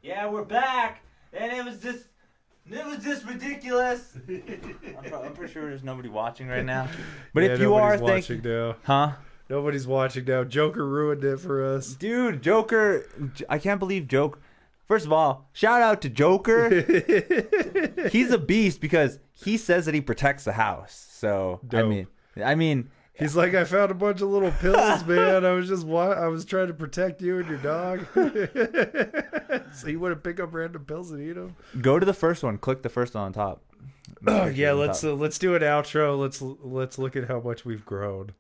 Yeah, we're back, and it was just ridiculous. I'm pretty sure there's nobody watching right now. But if you are watching now. Huh? Nobody's watching now. Joker ruined it for us. Dude, Joker, I can't believe Joker. First of all, shout out to Joker. He's a beast because he says that he protects the house. So, Dope. I mean, he's like, I found a bunch of little pills, man. I was trying to protect you and your dog. So you want to pick up random pills and eat them? Go to the first one. Click the first one on top. Oh yeah, let's do an outro. Let's look at how much we've grown.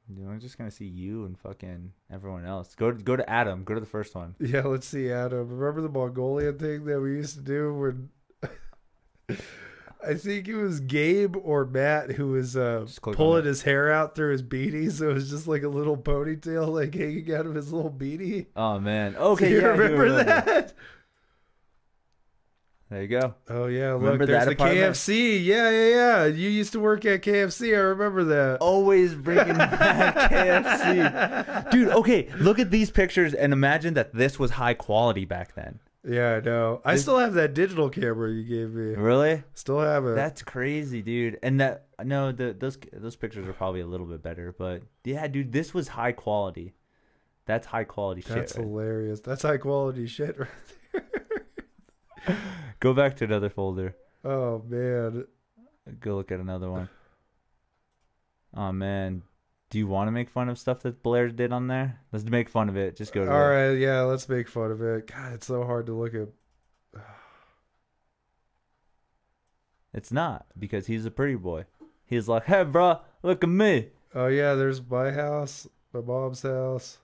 Dude, I'm just gonna see you and fucking everyone else. Go to Adam. Go to the first one. Yeah, let's see Adam. Remember the Mongolian thing that we used to do when I think it was Gabe or Matt who was pulling his hair out through his beanie, so it was just like a little ponytail like hanging out of his little beanie. Oh man. Okay, do you remember that? There you go. Oh yeah, remember look, there's that the KFC. Yeah. You used to work at KFC. I remember that. Always bringing back KFC. Dude, okay, look at these pictures and imagine that this was high quality back then. Yeah, I know. I still have that digital camera you gave me. Really? Still have it. That's crazy, dude. And those pictures are probably a little bit better, but yeah, dude, this was high quality. That's high quality shit. That's hilarious. That's high quality shit right there. Go back to another folder. Oh man. Go look at another one. Oh man. Do you want to make fun of stuff that Blair did on there? Let's make fun of it. Just go to All right, yeah, let's make fun of it. God, it's so hard to look at. It's not, because he's a pretty boy. He's like, hey, bro, look at me. Oh yeah, there's my house, my mom's house,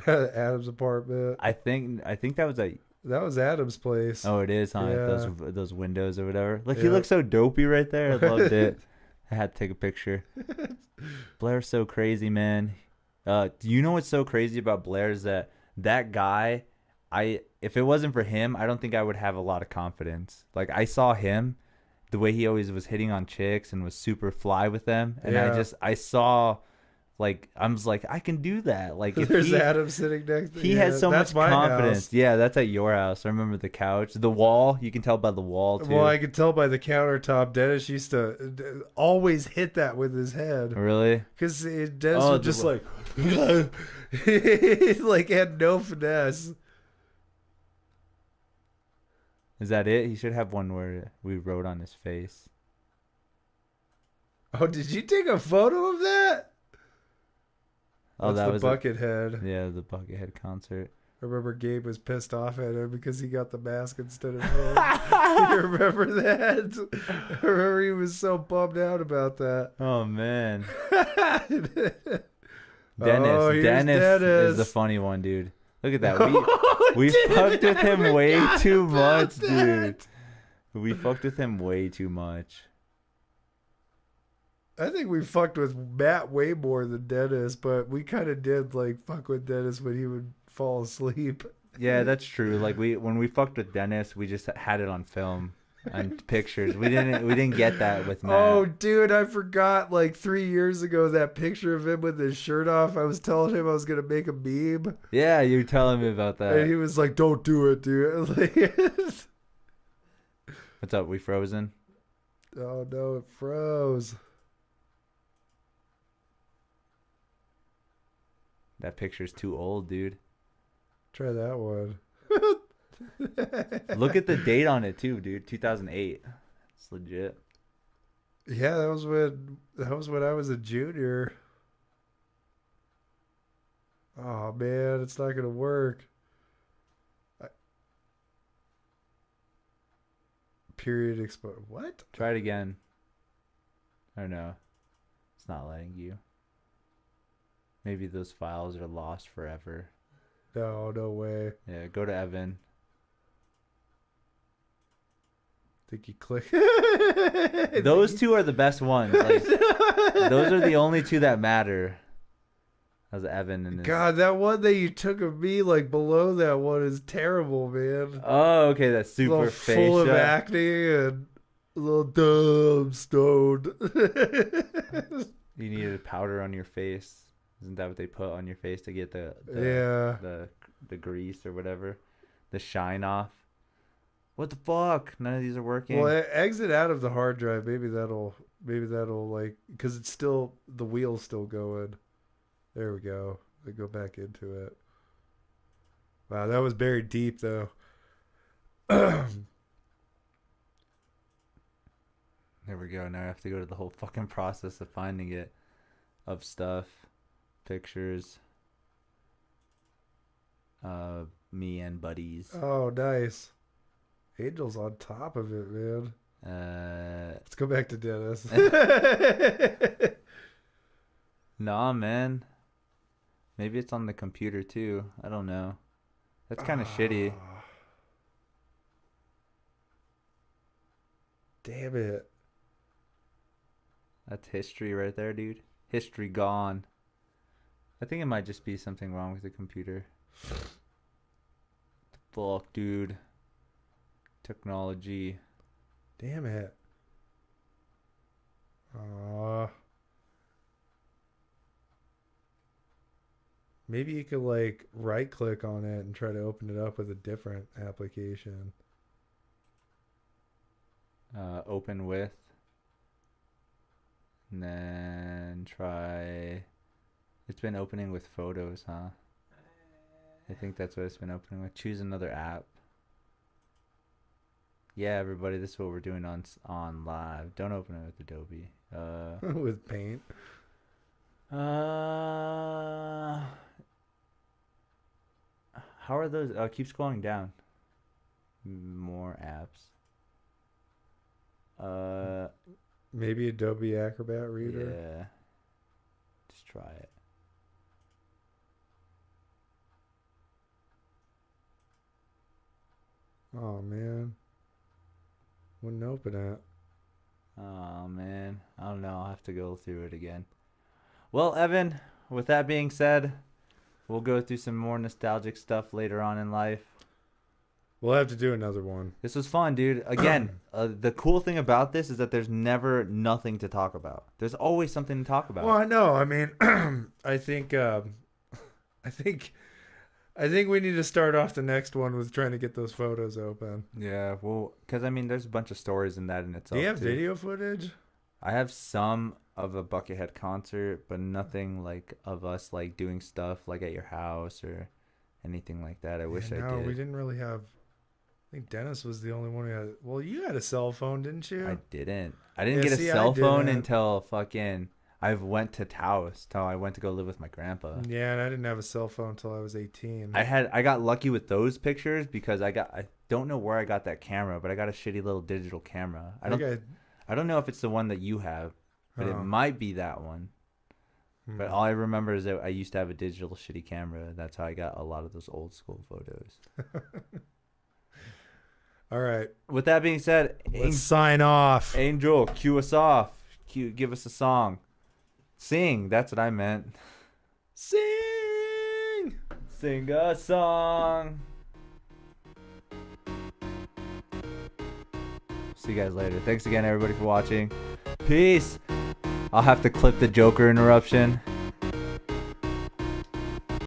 Adam's apartment. I think that was Adam's place. Oh, it is, huh? Yeah. Those windows or whatever. Look, Yeah. he looks so dopey right there. I loved it. I had to take a picture. Blair's so crazy, man. Do you know what's so crazy about Blair is that guy, if it wasn't for him, I don't think I would have a lot of confidence. Like, I saw him, the way he always was hitting on chicks and was super fly with them. And Yeah. I saw, like, I was like, I can do that. Like, if There's Adam sitting next to he has so much confidence. House. Yeah, that's at your house. I remember the couch. The wall, you can tell by the wall, too. Well, I could tell by the countertop. Dennis used to always hit that with his head. Really? Because Dennis was just like, he like had no finesse. Is that it? He should have one where we wrote on his face. Oh, did you take a photo of that? Oh, that's that the was Buckethead. Yeah, the Buckethead concert. I remember Gabe was pissed off at him because he got the mask instead of him. You remember that? I remember he was so bummed out about that. Oh, man. Dennis Dennis is the funny one, dude. Look at that. We fucked with him way too much, dude. We fucked with him way too much. I think we fucked with Matt way more than Dennis, but we kind of did like fuck with Dennis when he would fall asleep. Yeah, that's true. Like when we fucked with Dennis, we just had it on film and pictures. We didn't get that with Matt. Oh, dude, I forgot. Like 3 years ago, that picture of him with his shirt off. I was telling him I was gonna make a meme. Yeah, you were telling me about that. And he was like, "Don't do it, dude." Like, what's up? We frozen? Oh no, it froze. That picture's too old, dude. Try that one. Look at the date on it too, dude. 2008. It's legit. Yeah, that was when I was a junior. Oh man, it's not gonna work. Period expo. What? Try it again. Or no, it's not letting you. Maybe those files are lost forever. No way. Yeah, go to Evan. Think you click. Those two are the best ones. Like, those are the only two that matter. That was Evan and his... God, that one that you took of me, like below that one, is terrible, man. Oh, okay, that's super face full of acne and a little dumb stoned. You needed a powder on your face. Isn't that what they put on your face to get the grease or whatever, the shine off? What the fuck? None of these are working. Well, exit out of the hard drive. Maybe that'll like, because it's still, the wheel's still going. There we go. They go back into it. Wow, that was buried deep though. There we go. Now I have to go to the whole fucking process of finding it, of stuff, pictures, me and buddies. Oh, nice. Angel's on top of it, man. Let's go back to Dennis. Nah, man. Maybe it's on the computer too. I don't know. That's kind of shitty. Damn it. That's history right there, dude. History gone. I think it might just be something wrong with the computer. Fuck, dude. Technology. Damn it. Maybe you could like right click on it and try to open it up with a different application. Open with. And then try. It's been opening with photos, huh? I think that's what it's been opening with. Choose another app. Yeah, everybody, this is what we're doing on live. Don't open it with Adobe. With Paint. How are those? Keep scrolling down. More apps. Maybe Adobe Acrobat Reader. Yeah. Just try it. Oh man. Wouldn't open it. Oh man. I don't know. I'll have to go through it again. Well, Evan, with that being said, we'll go through some more nostalgic stuff later on in life. We'll have to do another one. This was fun, dude. Again, the cool thing about this is that there's never nothing to talk about. There's always something to talk about. Well, I know. I mean, I think we need to start off the next one with trying to get those photos open. Yeah, well, because I mean, there's a bunch of stories in that in itself. Do you have too. video footage? I have some of a Buckethead concert, but nothing like of us like doing stuff like at your house or anything like that. I wish I did. No, we didn't really have. I think Dennis was the only one who had. Well, you had a cell phone, didn't you? I didn't. I didn't get a cell phone until fucking. I went to Taos. Till I went to go live with my grandpa. Yeah, and I didn't have a cell phone until I was 18. I got lucky with those pictures because I don't know where I got that camera, but I got a shitty little digital camera. I don't know if it's the one that you have, but it might be that one. But all I remember is that I used to have a digital shitty camera. That's how I got a lot of those old school photos. All right. With that being said, let's sign off. Angel, cue us off. Give us a song. Sing. That's what I meant. Sing. Sing a song. See you guys later. Thanks again, everybody, for watching. Peace. I'll have to clip the Joker interruption.